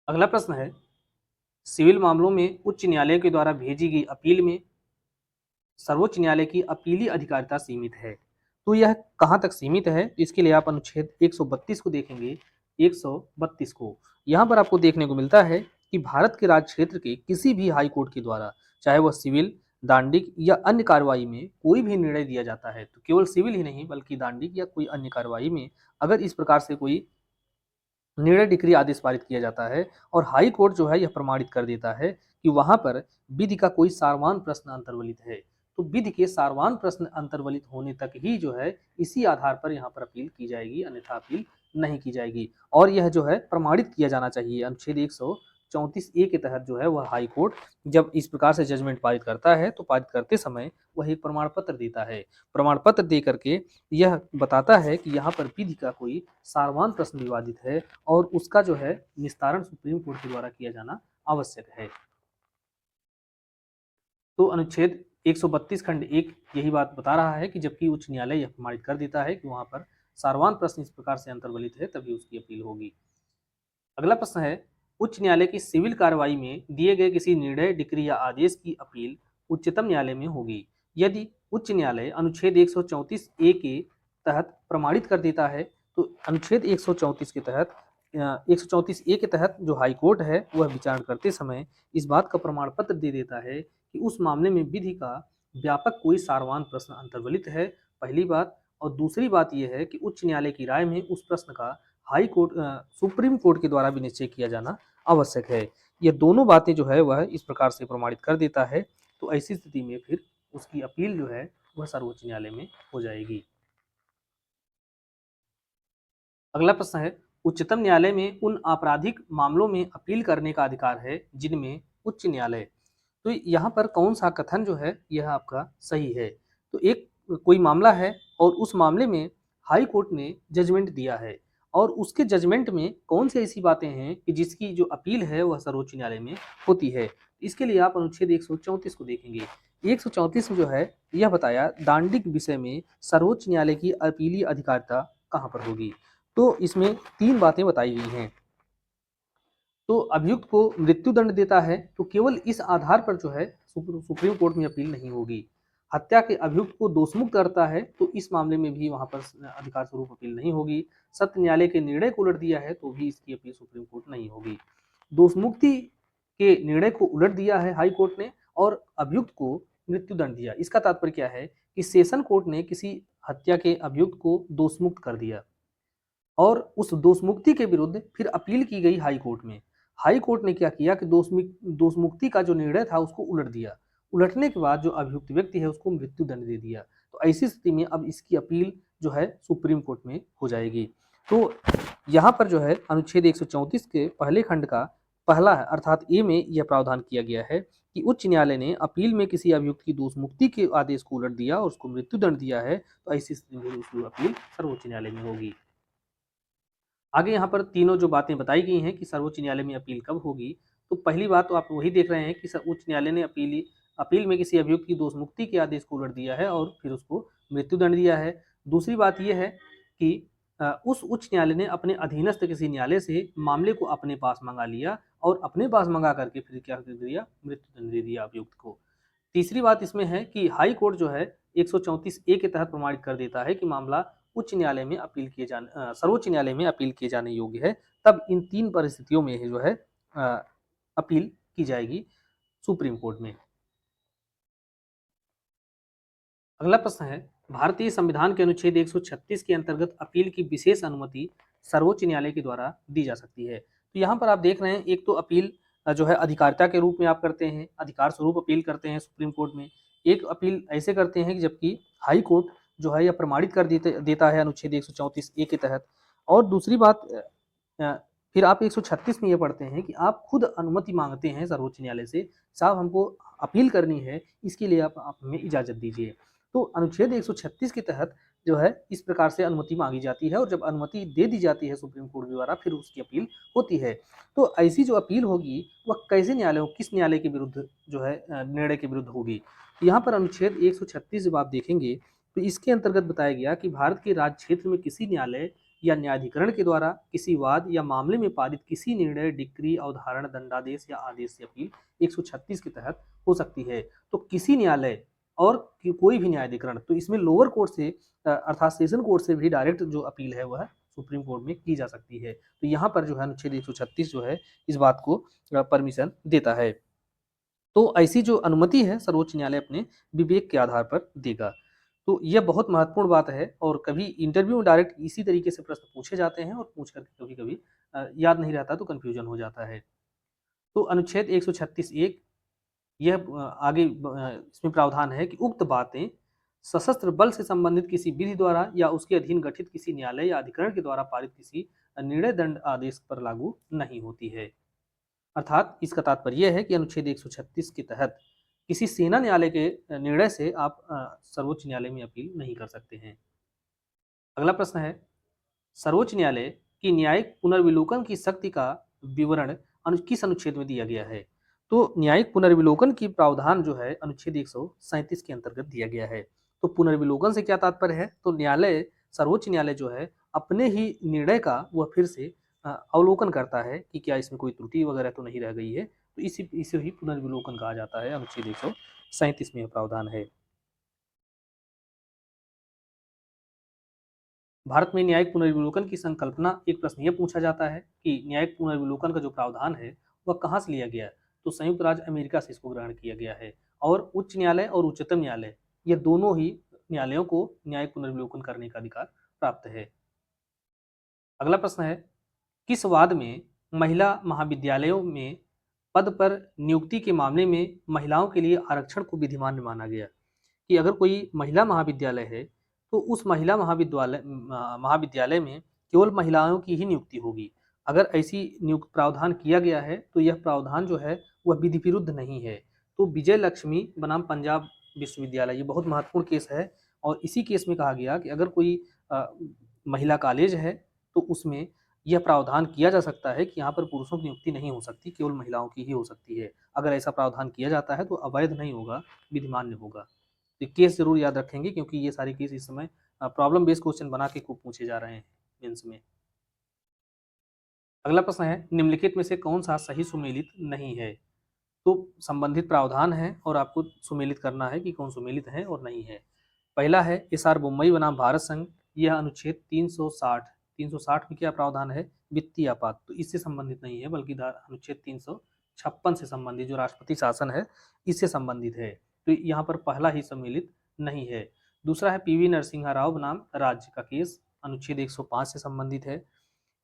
अगला प्रश्न है, सिविल मामलों में उच्च न्यायालय के द्वारा भेजी गई अपील में सर्वोच्च न्यायालय की अपीली अधिकारिता सीमित है। तो यह कहाँ तक सीमित है? इसके लिए आप अनुच्छेद 132 को देखेंगे। 132 को यहाँ पर आपको देखने को मिलता है कि भारत के राज्य क्षेत्र के किसी भी हाई कोर्ट के द्वारा, चाहे वह सिविल, दांडिक या अन्य कार्रवाई में कोई भी निर्णय दिया जाता है, तो केवल सिविल ही नहीं बल्कि दांडिक या कोई अन्य कार्रवाई में अगर इस प्रकार से कोई निर्णय, डिक्री आदेश पारित किया जाता है और हाई कोर्ट जो है यह प्रमाणित कर देता है कि वहां पर विधि का कोई सारवान प्रश्न अंतर्वलित है, तो विधि के सारवान प्रश्न अंतर्वलित होने तक ही जो है इसी आधार पर यहाँ पर अपील की जाएगी, अन्यथा अपील नहीं की जाएगी। और यह जो है प्रमाणित किया जाना चाहिए। अनुच्छेद 134A के तहत जो है वह हाई कोर्ट जब इस प्रकार से जजमेंट पारित करता है तो पारित करते समय वह एक प्रमाण पत्र देता है। प्रमाण पत्र दे करके यह बताता है कि यहाँ पर विधि का कोई सारवान प्रश्न विवादित है और उसका जो है निस्तारण सुप्रीम कोर्ट के द्वारा किया जाना आवश्यक है। तो अनुच्छेद 132 खंड 1 यही बात बता रहा है कि जबकि उच्च न्यायालय यह प्रमाणित कर देता है कि वहां पर सारवान प्रश्न इस प्रकार से अंतर्वलित है, तभी उसकी अपील होगी। अगला प्रश्न है, उच्च न्यायालय की सिविल कार्रवाई में दिए गए किसी निर्णय, डिक्री या आदेश की अपील उच्चतम न्यायालय में होगी यदि उच्च न्यायालय अनुच्छेद 134A के तहत प्रमाणित कर देता है। तो अनुच्छेद 134 के तहत 134A के तहत जो हाई कोर्ट है वह विचार करते समय इस बात का प्रमाण पत्र दे देता है कि उस मामले में विधि का व्यापक कोई सारवान प्रश्न अंतर्वलित है, पहली बात। और दूसरी बात यह है कि उच्च न्यायालय की राय में उस प्रश्न का हाई कोर्ट सुप्रीम कोर्ट के द्वारा भी निश्चय किया जाना आवश्यक है। ये दोनों बातें जो है वह इस प्रकार से प्रमाणित कर देता है, तो ऐसी स्थिति में फिर उसकी अपील जो है वह सर्वोच्च न्यायालय में हो जाएगी। अगला प्रश्न है, उच्चतम न्यायालय में उन आपराधिक मामलों में अपील करने का अधिकार है जिनमें उच्च न्यायालय। तो यहाँ पर कौन सा कथन जो है यह आपका सही है? तो एक कोई मामला है और उस मामले में हाई कोर्ट ने जजमेंट दिया है और उसके जजमेंट में कौन सी ऐसी बातें हैं कि जिसकी जो अपील है वह सर्वोच्च न्यायालय में होती है। इसके लिए आप अनुच्छेद 134 को देखेंगे। 134 में जो है यह बताया दांडिक विषय में सर्वोच्च न्यायालय की अपीलीय अधिकारिता कहाँ पर होगी। तो इसमें 3 बातें बताई गई हैं। तो अभियुक्त को मृत्युदंड देता है तो केवल इस आधार पर जो है सुप्रीम कोर्ट में अपील नहीं होगी। हत्या के अभियुक्त को दोषमुक्त करता है तो इस मामले में भी वहां पर अधिकार स्वरूप अपील नहीं होगी। सत्य न्यायालय के निर्णय को उलट दिया है तो भी इसकी अपील सुप्रीम कोर्ट नहीं होगी। दोषमुक्ति के निर्णय को उलट दिया है हाई कोर्ट ने और अभियुक्त को मृत्युदंड दिया, इसका तात्पर्य क्या है कि सेशन कोर्ट ने किसी हत्या के अभियुक्त को दोषमुक्त कर दिया और उस दोषमुक्ति के विरुद्ध फिर अपील की गई हाई कोर्ट में। हाई कोर्ट ने क्या किया कि दोषमुक्ति का जो निर्णय था उसको उलट दिया। उलटने के बाद जो अभियुक्त व्यक्ति है उसको मृत्युदंड दे दिया। तो ऐसी स्थिति में अब इसकी अपील जो है सुप्रीम कोर्ट में हो जाएगी। तो यहाँ पर जो है अनुच्छेद 134 के पहले खंड का पहला है अर्थात ए में यह प्रावधान किया गया है कि उच्च न्यायालय ने अपील में किसी अभियुक्त की दोषमुक्ति के आदेश को उलट दिया और उसको मृत्युदंड दिया है, तो ऐसी स्थिति में उसकी अपील सर्वोच्च न्यायालय में होगी। आगे यहाँ पर तीनों जो बातें बताई गई हैं कि सर्वोच्च न्यायालय में अपील कब होगी। तो पहली बात तो आप वही देख रहे हैं कि उच्च न्यायालय ने अपील में किसी अभियुक्त की दोषमुक्ति के आदेश को उलट दिया है और फिर उसको मृत्युदंड दिया है। दूसरी बात यह है कि उस उच्च न्यायालय ने अपने अधीनस्थ किसी न्यायालय से मामले को अपने पास मंगा लिया और अपने पास मंगा करके फिर क्या कर दिया, मृत्युदंड दे दिया अभियुक्त को। तीसरी बात इसमें है कि हाई कोर्ट जो है 134 ए के तहत प्रमाणित कर देता है कि मामला उच्च न्यायालय में अपील किए जाने सर्वोच्च न्यायालय में अपील किए जाने योग्य है, तब इन 3 परिस्थितियों में जो है अपील की जाएगी सुप्रीम कोर्ट में। अगला प्रश्न है, भारतीय संविधान के अनुच्छेद 136 के अंतर्गत अपील की विशेष अनुमति सर्वोच्च न्यायालय के द्वारा दी जा सकती है। तो यहाँ पर आप देख रहे हैं, एक तो अपील जो है अधिकारिता के रूप में आप करते हैं, अधिकार स्वरूप अपील करते हैं सुप्रीम कोर्ट में। एक अपील ऐसे करते हैं कि जबकि हाई कोर्ट जो है यह प्रमाणित कर देता है अनुच्छेद 134 ए के तहत। और दूसरी बात अ, फिर आप 136 में ये पढ़ते हैं कि आप खुद अनुमति मांगते हैं सर्वोच्च न्यायालय से, साहब हमको अपील करनी है, इसके लिए आप हमें इजाजत दीजिए। तो अनुच्छेद 136 के तहत जो है इस प्रकार से अनुमति मांगी जाती है, और जब अनुमति दे दी जाती है सुप्रीम कोर्ट द्वारा, फिर उसकी अपील होती है। तो ऐसी जो अपील होगी वह कैसे न्यायालय, किस न्यायालय के विरुद्ध जो है निर्णय के विरुद्ध होगी। यहाँ पर अनुच्छेद 136 जब आप देखेंगे तो इसके अंतर्गत बताया गया कि भारत के राज्य क्षेत्र में किसी न्यायालय या न्यायाधिकरण के द्वारा किसी वाद या मामले में पारित किसी निर्णय, डिक्री, अवधारण, दंडादेश या आदेश से अपील 136 के तहत हो सकती है। तो किसी न्यायालय और कोई भी न्यायाधिकरण, तो इसमें लोअर कोर्ट से अर्थात सेशन कोर्ट से भी डायरेक्ट जो अपील है वह सुप्रीम कोर्ट में की जा सकती है। तो यहाँ पर जो है अनुच्छेद 136 जो है इस बात को परमिशन देता है। तो ऐसी जो अनुमति है सर्वोच्च न्यायालय अपने विवेक के आधार पर देगा। तो यह बहुत महत्वपूर्ण बात है, और कभी इंटरव्यू में डायरेक्ट इसी तरीके से प्रश्न पूछे जाते हैं, और पूछ करके कभी-कभी याद नहीं रहता तो कन्फ्यूजन हो जाता है। तो अनुच्छेद 136 एक यह आगे इसमें प्रावधान है कि उक्त बातें सशस्त्र बल से संबंधित किसी विधि द्वारा या उसके अधीन गठित किसी न्यायालय या अधिकरण के द्वारा पारित किसी निर्णय, दंड, आदेश पर लागू नहीं होती है। अर्थात इसका तात्पर्य यह है कि अनुच्छेद 136 के तहत किसी सेना न्यायालय के निर्णय से आप सर्वोच्च न्यायालय में अपील नहीं कर सकते हैं। अगला प्रश्न है, सर्वोच्च न्यायालय की न्यायिक पुनर्विलोकन की शक्ति का विवरण किस अनुच्छेद में दिया गया है। तो न्यायिक पुनर्विलोकन की प्रावधान जो है अनुच्छेद 137 के अंतर्गत दिया गया है। तो पुनर्विलोकन से क्या तात्पर्य है, तो न्यायालय, सर्वोच्च न्यायालय जो है अपने ही निर्णय का वह फिर से अवलोकन करता है कि क्या इसमें कोई त्रुटि वगैरह तो नहीं रह गई है। तो इसे ही पुनर्विलोकन कहा जाता है, अनुच्छेद 137 में प्रावधान है। भारत में न्यायिक पुनर्विलोकन की संकल्पना, एक प्रश्न यह पूछा जाता है कि न्यायिक पुनर्विलोकन का जो प्रावधान है वह कहाँ से लिया गया है। तो संयुक्त राज्य अमेरिका से इसको ग्रहण किया गया है, और उच्च न्यायालय और उच्चतम न्यायालय ये दोनों ही न्यायालयों को न्यायिक पुनर्विलोकन करने का अधिकार प्राप्त है। अगला प्रश्न है, किस वाद में महिला महाविद्यालयों में पद पर नियुक्ति के मामले में महिलाओं के लिए आरक्षण को विधिमान्य माना गया। कि अगर कोई महिला महाविद्यालय है तो उस महिला महाविद्यालय में केवल महिलाओं की ही नियुक्ति होगी। अगर ऐसी नियुक्त प्रावधान किया गया है तो यह प्रावधान जो है वह विधि विरुद्ध नहीं है। तो विजय लक्ष्मी बनाम पंजाब विश्वविद्यालय ये बहुत महत्वपूर्ण केस है, और इसी केस में कहा गया कि अगर कोई महिला कॉलेज है तो उसमें यह प्रावधान किया जा सकता है कि यहाँ पर पुरुषों की नियुक्ति नहीं हो सकती, केवल महिलाओं की ही हो सकती है। अगर ऐसा प्रावधान किया जाता है तो अवैध नहीं होगा, विधिमान्य होगा। तो केस जरूर याद रखेंगे, क्योंकि ये सारे केस इस समय प्रॉब्लम बेस्ड क्वेश्चन बना के खूब पूछे जा रहे हैं मेंस में। अगला प्रश्न है, निम्नलिखित में से कौन सा सही सुमेलित नहीं है। तो संबंधित प्रावधान है और आपको सुमेलित करना है कि कौन सुमेलित है और नहीं है। पहला है एसआर बोम्मई बनाम भारत संघ, यह अनुच्छेद 360 में क्या प्रावधान है, वित्तीय आपात, तो इससे संबंधित नहीं है, बल्कि अनुच्छेद 356 से संबंधित जो राष्ट्रपति शासन है इससे संबंधित है। तो यहाँ पर पहला ही सम्मिलित नहीं है। दूसरा है पीवी नरसिम्हा राव बनाम राज्य का केस, अनुच्छेद 105 से संबंधित है।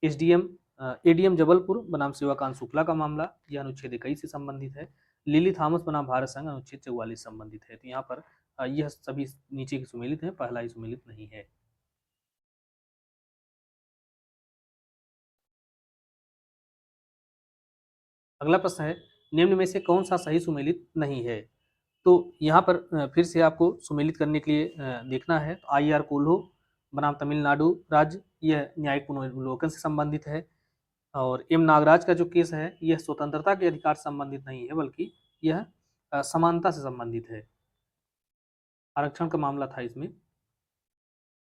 एसडीएम एडीएम जबलपुर बनाम शिवाकांत शुक्ला का मामला, यह अनुच्छेद 21 से संबंधित है। लिली थॉमस बनाम भारत संघ अनुच्छेद 44 संबंधित है। तो यहाँ पर यह सभी नीचे के सुमेलित हैं, पहला ही सुमेलित नहीं है। अगला प्रश्न है, निम्न में से कौन सा सही सुमेलित नहीं है। तो यहाँ पर फिर से आपको सुमेलित करने के लिए देखना है। तो आई आर कोल्हो बनाम तमिलनाडु राज्य, यह न्यायिक पुनर्विलोकन से संबंधित है। और एम नागराज का जो केस है यह स्वतंत्रता के अधिकार से संबंधित नहीं है, बल्कि यह समानता से संबंधित है। आरक्षण का मामला था, इसमें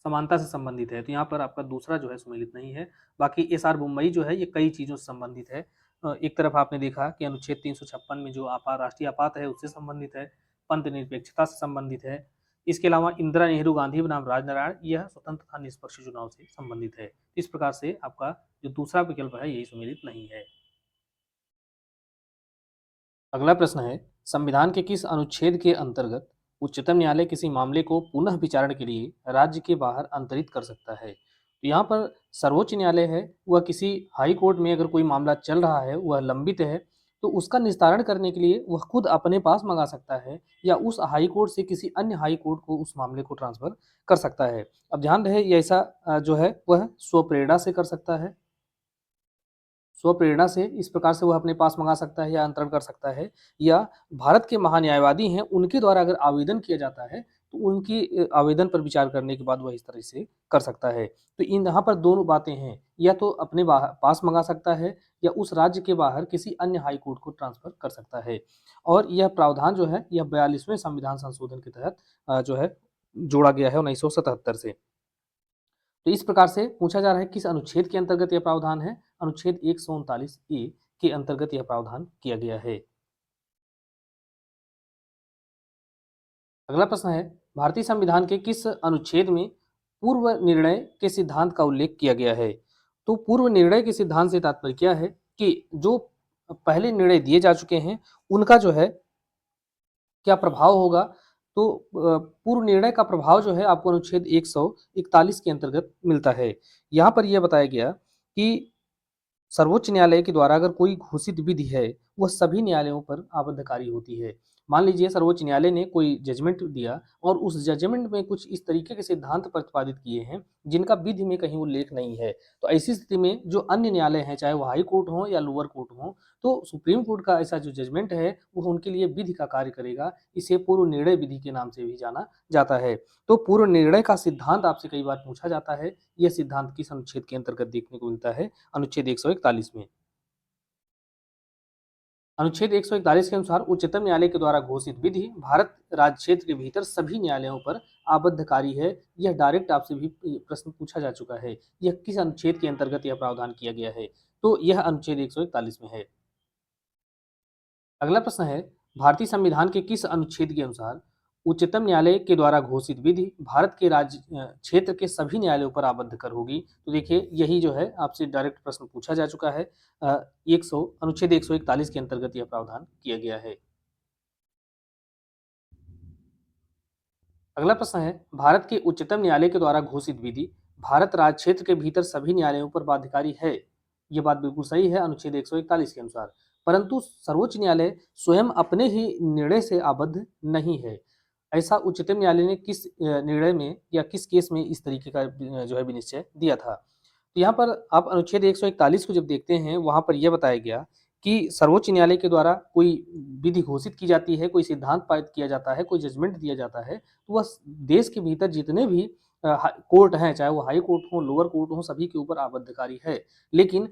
समानता से संबंधित है। तो यहाँ पर आपका दूसरा जो है सुमेलित नहीं है। बाकी एस आर मुंबई जो है ये कई चीज़ों से संबंधित है। एक तरफ आपने देखा कि अनुच्छेद 356 में जो राष्ट्रीय आपात है उससे संबंधित है, पंथ निरपेक्षता से संबंधित है, इसके अलावा इंदिरा नेहरू गांधी बनाम राजनारायण, यह स्वतंत्र तथा निष्पक्ष चुनाव से संबंधित है। इस प्रकार से आपका जो दूसरा विकल्प है यही सुमेलित नहीं है। अगला प्रश्न है, संविधान के किस अनुच्छेद के अंतर्गत उच्चतम न्यायालय किसी मामले को पुनः विचारण के लिए राज्य के बाहर अंतरित कर सकता है? तो यहाँ पर सर्वोच्च न्यायालय है, वह किसी हाई कोर्ट में अगर कोई मामला चल रहा है, वह लंबित है, तो उसका निस्तारण करने के लिए वह खुद अपने पास मंगा सकता है या उस हाई कोर्ट से किसी अन्य हाई कोर्ट को उस मामले को ट्रांसफर कर सकता है। अब ध्यान रहे, ये ऐसा जो है वह स्वप्रेरणा से कर सकता है। स्वप्रेरणा से इस प्रकार से वह अपने पास मंगा सकता है या अंतरण कर सकता है, या भारत के महान्यायवादी हैं उनके द्वारा अगर आवेदन किया जाता है तो उनकी आवेदन पर विचार करने के बाद वह इस तरह से कर सकता है। तो इन यहाँ पर दोनों बातें हैं, या तो अपने पास मंगा सकता है या उस राज्य के बाहर किसी अन्य हाई कोर्ट को ट्रांसफर कर सकता है। और यह प्रावधान जो है यह 42वें संविधान संशोधन के तहत जो है जोड़ा गया है 1977 से। तो इस प्रकार से पूछा जा रहा है किस अनुच्छेद के अंतर्गत यह प्रावधान है? अनुच्छेद 139 ए के अंतर्गत यह प्रावधान किया गया है। अगला प्रश्न है, भारतीय संविधान के किस अनुच्छेद में पूर्व निर्णय के सिद्धांत का उल्लेख किया गया है? तो पूर्व निर्णय के सिद्धांत से तात्पर्य क्या है कि जो पहले निर्णय दिए जा चुके हैं उनका जो है क्या प्रभाव होगा? तो पूर्व निर्णय का प्रभाव जो है आपको अनुच्छेद 141 के अंतर्गत मिलता है। यहाँ पर यह बताया गया कि सर्वोच्च न्यायालय के द्वारा अगर कोई घोषित विधि है, वह सभी न्यायालयों पर आबद्धकारी होती है। मान लीजिए सर्वोच्च न्यायालय ने कोई जजमेंट दिया और उस जजमेंट में कुछ इस तरीके के सिद्धांत प्रतिपादित किए हैं, जिनका विधि में कहीं उल्लेख नहीं है। तो ऐसी स्थिति में जो अन्य न्यायालय हैं, चाहे वो हाई कोर्ट हो या लोअर कोर्ट हो, तो सुप्रीम कोर्ट का ऐसा जो जजमेंट है, वो उनके लिए विधि का कार्य करेगा। इसे पूर्व निर्णय विधि के नाम से भी जाना जाता है। तो पूर्व निर्णय का सिद्धांत आपसे कई बार पूछा जाता है। यह सिद्धांत किस अनुच्छेद के अंतर्गत देखने को मिलता है? अनुच्छेद 141 में। अनुच्छेद 141 के अनुसार उच्चतम न्यायालय के द्वारा घोषित विधि भारत राज्य क्षेत्र के भीतर सभी न्यायालयों पर आबद्धकारी है। यह डायरेक्ट आपसे भी प्रश्न पूछा जा चुका है। यह किस अनुच्छेद के अंतर्गत यह प्रावधान किया गया है? तो यह अनुच्छेद 141 में है। अगला प्रश्न है, भारतीय संविधान के किस अनुच्छेद के अनुसार उच्चतम न्यायालय के द्वारा घोषित विधि भारत के राज्य क्षेत्र के सभी न्यायालयों पर आबद्ध कर होगी? तो देखिए यही जो है आपसे डायरेक्ट प्रश्न पूछा जा चुका है। 100 अनुच्छेद 141 के अंतर्गत यह प्रावधान किया गया है। अगला प्रश्न है, भारत के उच्चतम न्यायालय के द्वारा घोषित विधि भारत राज्य क्षेत्र के भीतर सभी न्यायालयों पर बाध्यकारी है। ये बात बिल्कुल सही है अनुच्छेद 141 के अनुसार, परंतु सर्वोच्च न्यायालय स्वयं अपने ही निर्णय से आबद्ध नहीं है। ऐसा उच्चतम न्यायालय ने किस निर्णय में या किस केस में इस तरीके का जो है विनिश्चय दिया था? तो यहाँ पर आप अनुच्छेद 141 को जब देखते हैं, वहां पर यह बताया गया कि सर्वोच्च न्यायालय के द्वारा कोई विधि घोषित की जाती है, कोई सिद्धांत पारित किया जाता है, कोई जजमेंट दिया जाता है, तो वह देश के भीतर जितने भी कोर्ट हैं, चाहे वो हाई कोर्ट हो, लोअर कोर्ट हो, सभी के ऊपर आबद्धकारी है। लेकिन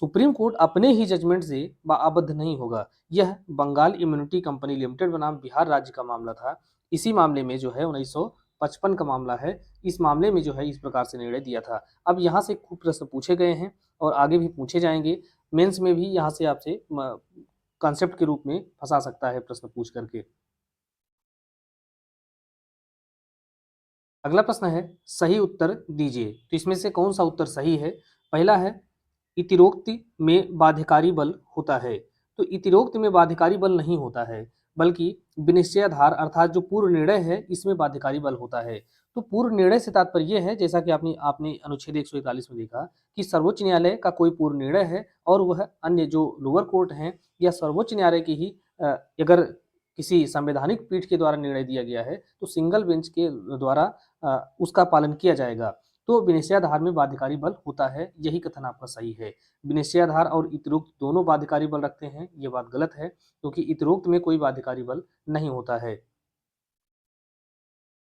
सुप्रीम कोर्ट अपने ही जजमेंट से आबद्ध नहीं होगा। यह बंगाल इम्यूनिटी कंपनी लिमिटेड बनाम बिहार राज्य का मामला था। इसी मामले में जो है 1955 का मामला है। इस मामले में जो है इस प्रकार से निर्णय दिया था। अब यहाँ से खूब प्रश्न पूछे गए हैं और आगे भी पूछे जाएंगे। मेंस में भी यहाँ से आपसे कॉन्सेप्ट के रूप में फंसा सकता है प्रश्न पूछ करके। अगला प्रश्न है, सही उत्तर दीजिए। तो इसमें से कौन सा उत्तर सही है? पहला है, इतिरोक्ति में बाध्यकारी बल होता है। तो इतिरोक्ति में बाध्यकारी बल नहीं होता है, बल्कि विनिश्चयाधार अर्थात जो पूर्व निर्णय है इसमें बाध्यकारी बल होता है। तो पूर्व निर्णय से तात्पर्य यह है, जैसा कि आपने आपने अनुच्छेद 141 में देखा कि सर्वोच्च न्यायालय का कोई पूर्व निर्णय है और वह अन्य जो लोअर कोर्ट हैं या सर्वोच्च न्यायालय की ही अगर किसी संवैधानिक पीठ के द्वारा निर्णय दिया गया है तो सिंगल बेंच के द्वारा उसका पालन किया जाएगा। तो विनिश्चयाधार में बाध्यकारी बल होता है, यही कथन आपका सही है। विनिश्चयाधार और इतरोक्त दोनों बाध्यकारी बल रखते हैं, ये बात गलत है, क्योंकि इतरोक्त में कोई बाध्यकारी बल नहीं होता है।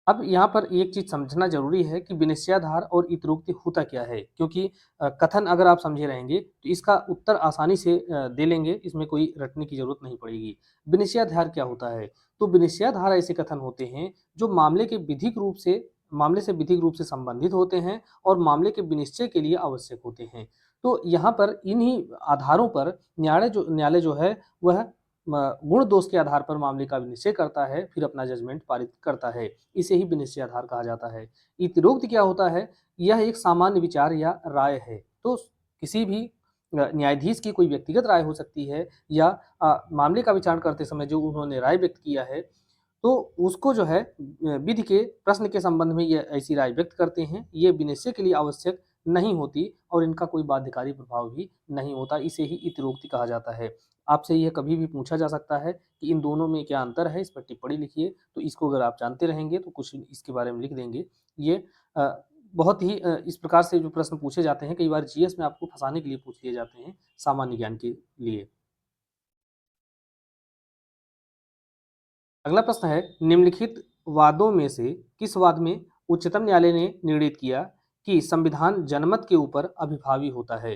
अब यहाँ पर एक चीज समझना जरूरी है कि विनिश्चयाधार और इतरोक्ति होता क्या है, क्योंकि कथन अगर आप समझे रहेंगे तो इसका उत्तर आसानी से दे लेंगे, इसमें कोई रटने की जरूरत नहीं पड़ेगी। विनिश्चयाधार क्या होता है? तो विनिश्चयाधार ऐसे कथन होते हैं जो मामले से विधिक रूप से संबंधित होते हैं और मामले के विनिश्चय के लिए आवश्यक होते हैं। तो यहाँ पर इन्हीं आधारों पर न्यायालय जो है वह गुण दोष के आधार पर मामले का निश्चय करता है, फिर अपना जजमेंट पारित करता है। इसे ही विनिश्चय आधार कहा जाता है। इतरोक्त क्या होता है? यह एक सामान्य विचार या राय है। तो किसी भी न्यायाधीश की कोई व्यक्तिगत राय हो सकती है, या मामले का विचारण करते समय जो उन्होंने राय व्यक्त किया है, तो उसको जो है विधि के प्रश्न के संबंध में ये ऐसी राय व्यक्त करते हैं। ये विनिश्चय के लिए आवश्यक नहीं होती और इनका कोई बाध्यकारी प्रभाव भी नहीं होता। इसे ही इतरोक्ति कहा जाता है। आपसे यह कभी भी पूछा जा सकता है कि इन दोनों में क्या अंतर है, इस पर टिप्पणी लिखिए। तो इसको अगर आप जानते रहेंगे तो कुछ इसके बारे में लिख देंगे। ये बहुत ही इस प्रकार से जो प्रश्न पूछे जाते हैं, कई बार जीएस में आपको फंसाने के लिए पूछ लिए जाते हैं, सामान्य ज्ञान के लिए। अगला प्रश्न है, निम्नलिखित वादों में से किस वाद में उच्चतम न्यायालय ने निर्णित किया कि संविधान जनमत के ऊपर अभिभावी होता है?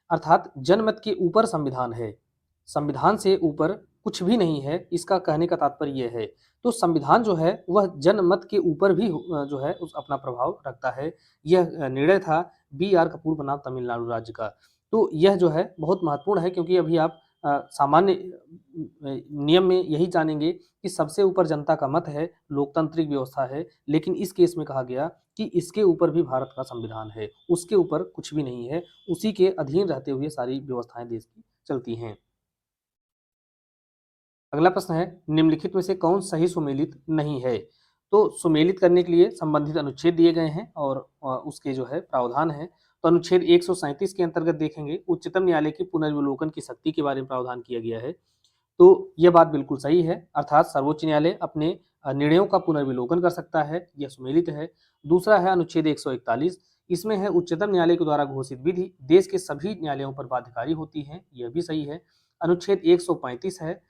अर्थात जनमत के ऊपर संविधान है, संविधान से ऊपर कुछ भी नहीं है, इसका कहने का तात्पर्य यह है। तो संविधान जो है वह जनमत के ऊपर भी जो है उस अपना प्रभाव रखता है। यह निर्णय था बी आर कपूर बनाम तमिलनाडु राज्य का। तो यह जो है बहुत महत्वपूर्ण है, क्योंकि अभी आप सामान्य नियम में यही जानेंगे कि सबसे ऊपर जनता का मत है, लोकतांत्रिक व्यवस्था है, लेकिन इस केस में कहा गया कि इसके ऊपर भी भारत का संविधान है, उसके ऊपर कुछ भी नहीं है, उसी के अधीन रहते हुए सारी व्यवस्थाएं देश की चलती हैं। अगला प्रश्न है, निम्नलिखित में से कौन सही सुमेलित नहीं है? तो सुमेलित करने के लिए संबंधित अनुच्छेद दिए गए हैं और उसके जो है प्रावधान है। तो अनुच्छेद 137 के अंतर्गत देखेंगे, उच्चतम न्यायालय की पुनर्विलोकन की शक्ति के बारे में प्रावधान किया गया है। तो यह बात बिल्कुल सही है, अर्थात सर्वोच्च न्यायालय अपने निर्णयों का पुनर्विलोकन कर सकता है, यह सुमेलित है। दूसरा है अनुच्छेद 141, इसमें है उच्चतम न्यायालय के द्वारा घोषित विधि देश के सभी न्यायालयों पर बाध्यकारी होती है, यह भी सही है। अनुच्छेद 135 है,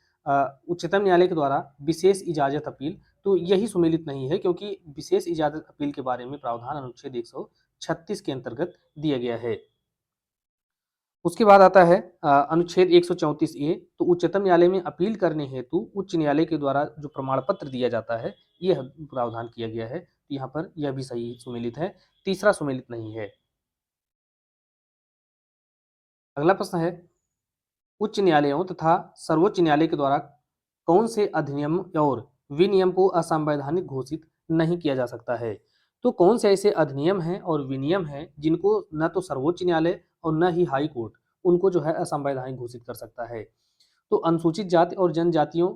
उच्चतम न्यायालय के द्वारा विशेष इजाजत अपील, तो यही सुमेलित नहीं है, क्योंकि विशेष इजाजत अपील के बारे में प्रावधान अनुच्छेद 136 के अंतर्गत दिया गया है। उसके बाद आता है अनुच्छेद 134 ए, तो उच्चतम न्यायालय में अपील करने हेतु उच्च न्यायालय के द्वारा जो प्रमाण पत्र दिया जाता है, यह प्रावधान किया गया है। तो यहाँ पर यह भी सही सुमेलित है। तीसरा सुमेलित नहीं है। अगला प्रश्न है, उच्च न्यायालयों तथा सर्वोच्च न्यायालय के द्वारा कौन से अधिनियम और विनियम को असंवैधानिक घोषित नहीं किया जा सकता है? तो कौन से ऐसे अधिनियम हैं और विनियम हैं जिनको न तो सर्वोच्च न्यायालय और न ही हाई कोर्ट उनको जो है असंवैधानिक घोषित कर सकता है? तो अनुसूचित जाति और जनजातियों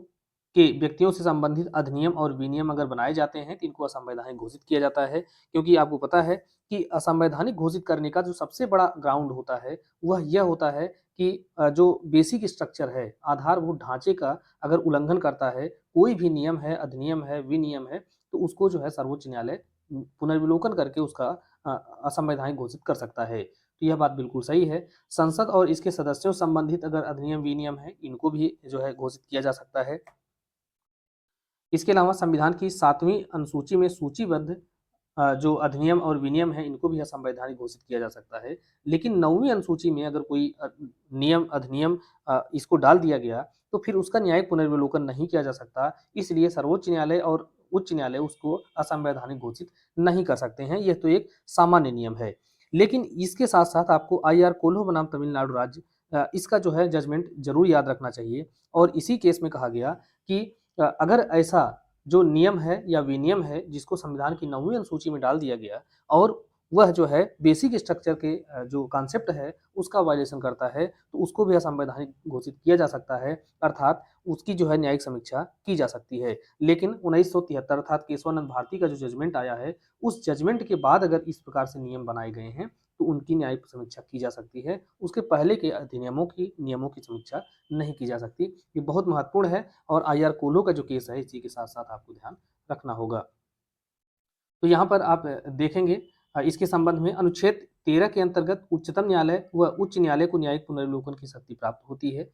के व्यक्तियों से संबंधित अधिनियम और विनियम अगर बनाए जाते हैं तो इनको असंवैधानिक घोषित किया जाता है, क्योंकि आपको पता है कि असंवैधानिक घोषित करने का जो सबसे बड़ा ग्राउंड होता है वह यह होता है कि जो बेसिक स्ट्रक्चर है, आधारभूत ढांचे का अगर उल्लंघन करता है, कोई भी नियम है, अधिनियम है, विनियम है, तो उसको जो है सर्वोच्च न्यायालय पुनर्विलोकन करके उसका असंवैधानिक घोषित कर सकता है। तो यह बात बिल्कुल सही है। संसद और इसके सदस्यों संबंधित अगर अधिनियम विनियम है, इनको भी जो है घोषित किया जा सकता है। इसके अलावा संविधान की 7वीं अनुसूची में सूचीबद्ध जो अधिनियम और विनियम है, इनको भी असंवैधानिक घोषित किया जा सकता है। लेकिन 9वीं अनुसूची में अगर कोई नियम अधिनियम इसको डाल दिया गया, तो फिर उसका न्यायिक पुनर्विलोकन नहीं किया जा सकता। इसलिए सर्वोच्च न्यायालय और उच्च न्यायालय उसको असंवैधानिक घोषित नहीं कर सकते हैं। यह तो एक सामान्य नियम है। लेकिन इसके साथ-साथ आपको आई.आर. कोल्हो बनाम तमिलनाडु राज्य इसका जो है जजमेंट ज़रूर याद रखना चाहिए। और इसी केस में कहा गया कि अगर ऐसा जो नियम है या विनियम है जिसको संविधान की 9वीं अनुसूची में डाल दिया गया और वह जो है बेसिक स्ट्रक्चर के जो कॉन्सेप्ट है उसका वायलेशन करता है, तो उसको भी असंवैधानिक घोषित किया जा सकता है, अर्थात उसकी जो है न्यायिक समीक्षा की जा सकती है। लेकिन 1973 अर्थात केशवानंद भारती का जो जजमेंट आया है, उस जजमेंट के बाद अगर इस प्रकार से नियम बनाए गए हैं तो उनकी न्यायिक समीक्षा की जा सकती है। उसके पहले के अधिनियमों की नियमों की समीक्षा नहीं की जा सकती। ये बहुत महत्वपूर्ण है और आई.आर. कोल्हो का जो केस है इसी के साथ-साथ आपको ध्यान रखना होगा। तो यहाँ पर आप देखेंगे इसके संबंध में अनुच्छेद 13 के अंतर्गत उच्चतम न्यायालय व उच्च न्यायालय को न्यायिक पुनर्विलोकन की शक्ति प्राप्त होती है।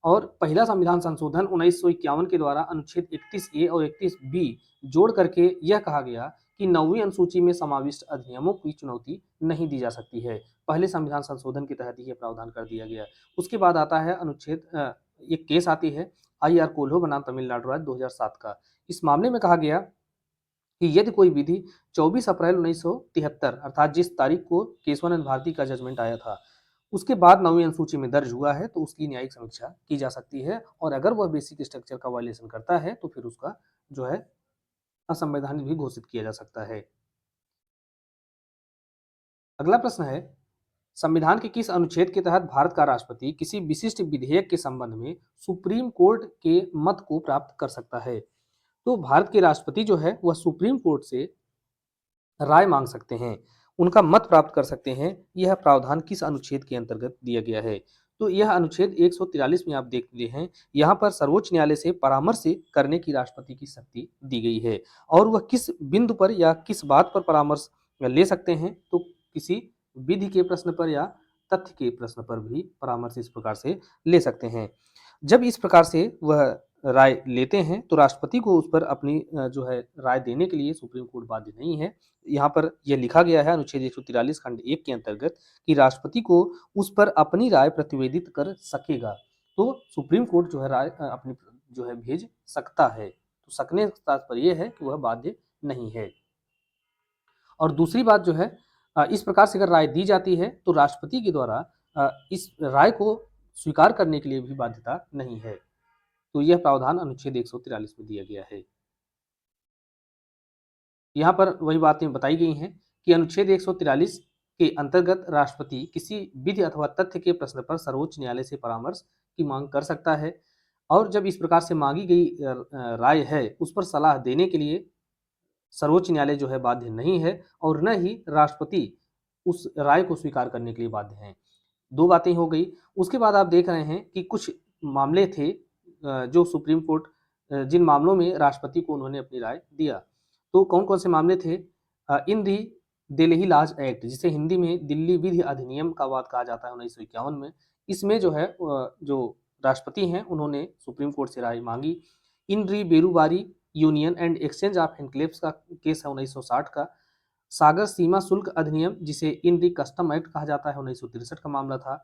और पहला संविधान संशोधन 1951 के द्वारा अनुच्छेद 31 ए और 31 बी जोड़ करके यह कहा गया कि 9वीं अनुसूची में समाविष्ट अधिनियमों की चुनौती नहीं दी जा सकती है। पहले संविधान संशोधन के तहत यह प्रावधान कर दिया गया। उसके बाद आता है अनुच्छेद एक केस आती है आई.आर. कोल्हो बनाम तमिलनाडु राज्य 2007 का। इस मामले में कहा गया कि यदि कोई विधि 24 अप्रैल 1973 अर्थात जिस तारीख को केशवानंद भारती का जजमेंट आया था, उसके बाद 9वीं अनुसूची में दर्ज हुआ है तो उसकी न्यायिक समीक्षा की जा सकती है, और अगर वह बेसिक स्ट्रक्चर का वायलेशन करता है तो फिर उसका जो है असंवैधानिक भी घोषित किया जा सकता है। अगला प्रश्न है, संविधान के किस अनुच्छेद के तहत भारत का राष्ट्रपति किसी विशिष्ट विधेयक के संबंध में सुप्रीम कोर्ट के मत को प्राप्त कर सकता है? तो भारत के राष्ट्रपति जो है वह सुप्रीम कोर्ट से राय मांग सकते हैं, उनका मत प्राप्त कर सकते हैं। यह प्रावधान किस अनुच्छेद के अंतर्गत दिया गया है? तो यह अनुच्छेद 143 में आप देखते हैं, यहाँ पर सर्वोच्च न्यायालय से परामर्श करने की राष्ट्रपति की शक्ति दी गई है, और वह किस बिंदु पर या किस बात पर परामर्श ले सकते हैं? तो किसी विधि के प्रश्न पर या तथ्य के प्रश्न पर भी परामर्श इस प्रकार से ले सकते हैं। जब इस प्रकार से वह राय लेते हैं तो राष्ट्रपति को उस पर अपनी जो है राय देने के लिए सुप्रीम कोर्ट बाध्य नहीं है। यहाँ पर यह लिखा गया है अनुच्छेद 143 खंड 1 के अंतर्गत कि राष्ट्रपति को उस पर अपनी राय प्रतिवेदित कर सकेगा। तो सुप्रीम कोर्ट जो है राय अपनी जो है भेज सकता है। तो सकने का तात्पर्य यह है कि वह बाध्य नहीं है। और दूसरी बात जो है, इस प्रकार से अगर राय दी जाती है तो राष्ट्रपति के द्वारा इस राय को स्वीकार करने के लिए भी बाध्यता नहीं है। तो यह प्रावधान अनुच्छेद 143 में दिया गया है। यहाँ पर वही बातें बताई गई हैं कि अनुच्छेद 143 के अंतर्गत राष्ट्रपति किसी विधि अथवा तथ्य के प्रश्न पर सर्वोच्च न्यायालय से परामर्श की मांग कर सकता है, और जब इस प्रकार से मांगी गई राय है उस पर सलाह देने के लिए सर्वोच्च न्यायालय जो है बाध्य नहीं है, और न ही राष्ट्रपति उस राय को स्वीकार करने के लिए बाध्य हैं। दो बातें हो गई। उसके बाद आप देख रहे हैं कि कुछ मामले थे जो सुप्रीम कोर्ट जिन मामलों में राष्ट्रपति को उन्होंने अपनी राय दिया। तो कौन-कौन से मामले थे? इन दी दिल्ली लॉज एक्ट, जिसे हिंदी में दिल्ली विधि अधिनियम का वाद कहा जाता है 1951 में। इसमें जो है जो राष्ट्रपति हैं उन्होंने सुप्रीम कोर्ट से राय मांगी। In re Berubari union and exchange of enclaves का केस है 1960 का। सागर सीमा शुल्क अधिनियम, जिसे इन री कस्टम एक्ट कहा जाता है, 1963 का मामला था।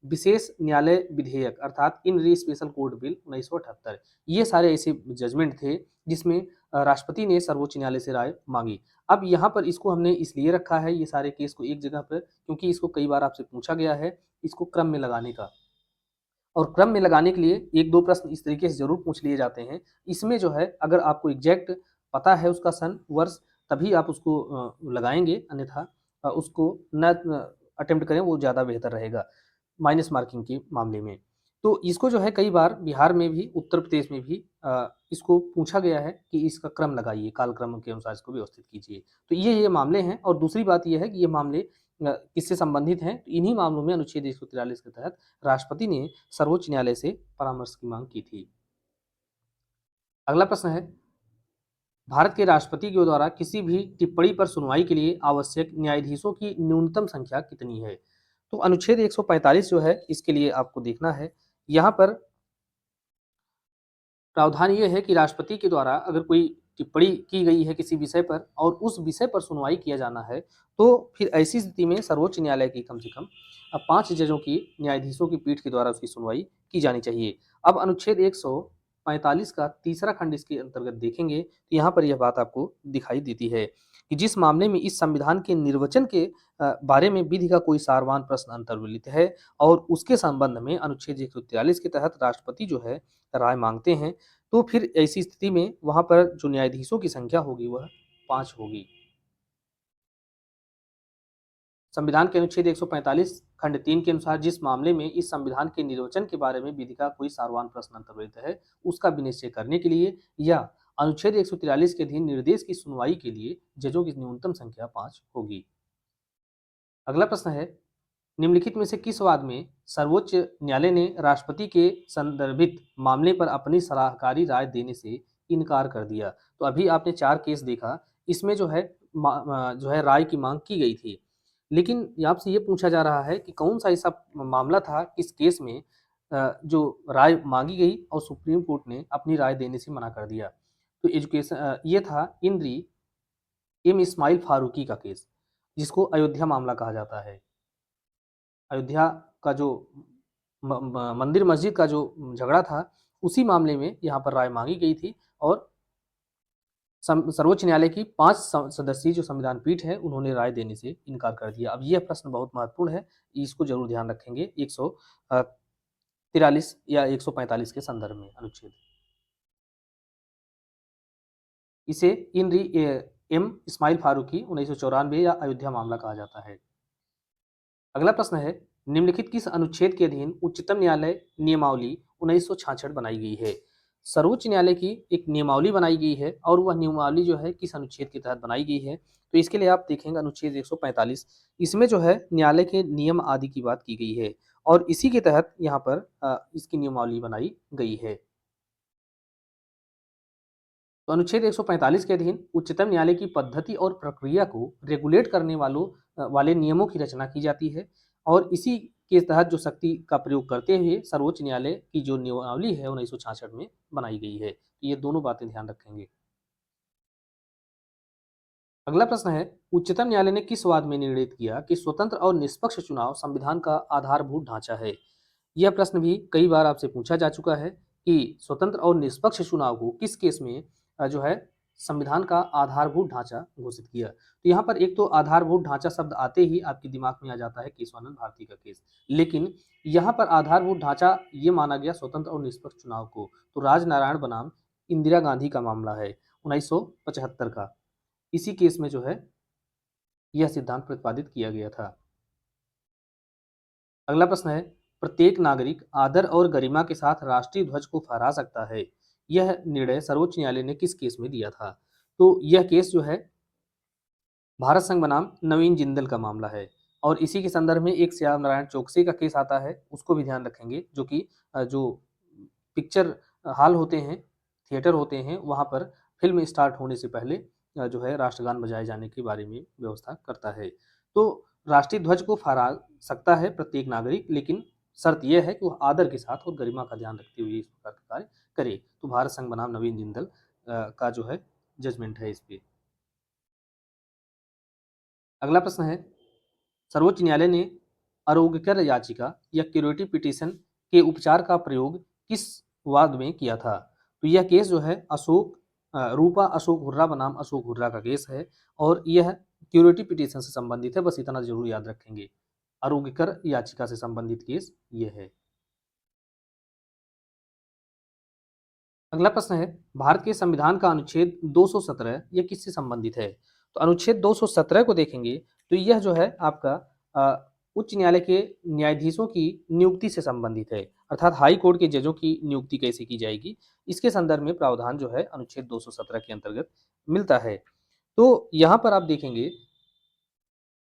विशेष न्यायालय विधेयक अर्थात इन री स्पेशल कोर्ट बिल 1978। ये सारे ऐसे जजमेंट थे जिसमें राष्ट्रपति ने सर्वोच्च न्यायालय से राय मांगी। अब यहाँ पर इसको हमने इसलिए रखा है ये सारे केस को एक जगह पर, क्योंकि इसको कई बार आपसे पूछा गया है इसको क्रम में लगाने का, और क्रम में लगाने के लिए एक दो प्रश्न इस तरीके से जरूर पूछ लिए जाते हैं। इसमें जो है अगर आपको एग्जैक्ट पता है उसका सन वर्ष, तभी आप उसको लगाएंगे, अन्यथा उसको न अटेम्प्ट करें, वो ज़्यादा बेहतर रहेगा माइनस मार्किंग के मामले में। तो इसको जो है कई बार बिहार में भी उत्तर प्रदेश में भी इसको पूछा गया है कि इसका क्रम लगाइए, कालक्रम के अनुसार इसको व्यवस्थित कीजिए। तो ये मामले हैं, और दूसरी बात ये है कि ये मामले किससे संबंधित हैं? तो इन्हीं मामलों में अनुच्छेद 143 के तहत राष्ट्रपति ने सर्वोच्च न्यायालय से परामर्श की मांग की थी। अगला प्रश्न है, भारत के राष्ट्रपति के द्वारा किसी भी टिप्पणी पर सुनवाई के लिए आवश्यक न्यायाधीशों की न्यूनतम संख्या कितनी है? तो अनुच्छेद 145 जो है इसके लिए आपको देखना है। यहाँ पर प्रावधान ये है कि राष्ट्रपति के द्वारा अगर कोई टिप्पणी की गई है किसी विषय पर और उस विषय पर सुनवाई किया जाना है, तो फिर ऐसी स्थिति में सर्वोच्च न्यायालय की कम से कम 5 जजों की न्यायाधीशों की पीठ के द्वारा उसकी सुनवाई की जानी चाहिए। अब अनुच्छेद 145 का तीसरा खंड इसके अंतर्गत देखेंगे तो यहाँ पर यह बात आपको दिखाई देती है कि जिस मामले में इस संविधान के निर्वचन के बारे में विधि का कोई सारवान प्रश्न अंतर्वलित है और उसके संबंध में अनुच्छेद 143 के तहत राष्ट्रपति जो है राय मांगते हैं, तो फिर ऐसी स्थिति में वहां पर जो न्यायाधीशों की संख्या होगी वह 5 होगी। संविधान के अनुच्छेद 145 खंड 3 के अनुसार जिस मामले में इस संविधान के निर्वचन के बारे में विधि का कोई सारवान प्रश्न अंतर्वलित है, उसका विनिश्चय करने के लिए या अनुच्छेद 143 के अधीन निर्देश की सुनवाई के लिए जजों की न्यूनतम संख्या 5 होगी। अगला प्रश्न है, निम्नलिखित में से किस वाद में सर्वोच्च न्यायालय ने राष्ट्रपति के संदर्भित मामले पर अपनी सलाहकारी राय देने से इनकार कर दिया? तो अभी आपने 4 केस देखा, इसमें जो है राय की मांग की गई थी, लेकिन आपसे ये पूछा जा रहा है कि कौन सा ऐसा मामला था किस केस में जो राय मांगी गई और सुप्रीम कोर्ट ने अपनी राय देने से मना कर दिया? तो ये था इंद्री एम इस्माइल फारूकी का केस, जिसको अयोध्या मामला कहा जाता है। अयोध्या का जो मंदिर मस्जिद का जो झगड़ा था, उसी मामले में यहाँ पर राय मांगी गई थी, और सर्वोच्च न्यायालय की 5 सदस्यीय जो संविधान पीठ है, उन्होंने राय देने से इनकार कर दिया। अब यह प्रश्न बहुत महत्वपूर्ण है, इसको जरूर ध्यान रखेंगे 143 या 145 के संदर्भ में अनुच्छेद। इसे एम इस्माइल फारूकी 1994 या अयोध्या मामला कहा जाता है। अगला प्रश्न है, निम्नलिखित किस अनुच्छेद के अधीन उच्चतम न्यायालय नियमावली 1966 बनाई गई है? सर्वोच्च न्यायालय की एक नियमावली बनाई गई है और वह नियमावली जो है किस अनुच्छेद के तहत बनाई गई है? तो इसके लिए आप देखेंगे अनुच्छेद 145। इसमें जो है न्यायालय के नियम आदि की बात की गई है और इसी के तहत यहाँ पर इसकी नियमावली बनाई गई है। तो अनुच्छेद 145 के अधीन उच्चतम न्यायालय की पद्धति और प्रक्रिया को रेगुलेट करने वाले नियमों की रचना की जाती है और इसी के तहत जो शक्ति का प्रयोग करते हुए सर्वोच्च न्यायालय की जो नियमावली है 1966 में बनाई गई है। ये दोनों बातें ध्यान रखेंगे। अगला प्रश्न है, उच्चतम न्यायालय ने किस वाद में निर्णित किया कि स्वतंत्र और निष्पक्ष चुनाव संविधान का आधारभूत ढांचा है? यह प्रश्न भी कई बार आपसे पूछा जा चुका है कि स्वतंत्र और निष्पक्ष चुनाव को किस केस में जो है संविधान का आधारभूत ढांचा घोषित किया। तो यहाँ पर एक तो आधारभूत ढांचा शब्द आते ही आपके दिमाग में आ जाता है केशवानंद भारती का केस, लेकिन यहाँ पर आधारभूत ढांचा ये माना गया स्वतंत्र और निष्पक्ष चुनाव को तो राजनारायण बनाम इंदिरा गांधी का मामला है 1975 का। इसी केस में जो है यह सिद्धांत प्रतिपादित किया गया था। अगला प्रश्न है, प्रत्येक नागरिक आदर और गरिमा के साथ राष्ट्रीय ध्वज को फहरा सकता है। यह निर्णय सर्वोच्च न्यायालय ने किस केस में दिया था? तो यह केस जो है भारत संघ बनाम नवीन जिंदल का मामला है और इसी के संदर्भ में एक श्याम नारायण चौकसी का केस आता है, उसको भी ध्यान रखेंगे, जो कि जो पिक्चर हॉल होते हैं, थिएटर होते हैं, वहाँ पर फिल्म स्टार्ट होने से पहले जो है राष्ट्रगान बजाए जाने के बारे में व्यवस्था करता है। तो राष्ट्रीय ध्वज को फहरा सकता है प्रत्येक नागरिक, लेकिन शर्त यह है कि वह आदर के साथ और गरिमा का ध्यान रखते हुए इस प्रकार के कार्य करे। तो भारत संघ बनाम नवीन जिंदल का जो है जजमेंट है इस पे। अगला प्रश्न है, सर्वोच्च न्यायालय ने आरोग्यकर याचिका या क्यूरेटिव पिटीशन के उपचार का प्रयोग किस वाद में किया था? तो यह केस जो है रूपा अशोक हुर्रा बनाम अशोक हुर्रा का केस है और यह क्यूरेटिव पिटीशन से संबंधित है, बस इतना जरूर याद रखेंगे। आरोग्यकर याचिका से संबंधित केस ये है। अगला प्रश्न है, भारत के संविधान का अनुच्छेद 217 यह किससे संबंधित है? तो अनुच्छेद 217 को देखेंगे तो यह जो है आपका उच्च न्यायालय के न्यायाधीशों की नियुक्ति से संबंधित है, अर्थात हाई कोर्ट के जजों की नियुक्ति कैसे की जाएगी, इसके संदर्भ में प्रावधान जो है अनुच्छेद 217 के अंतर्गत मिलता है। तो यहाँ पर आप देखेंगे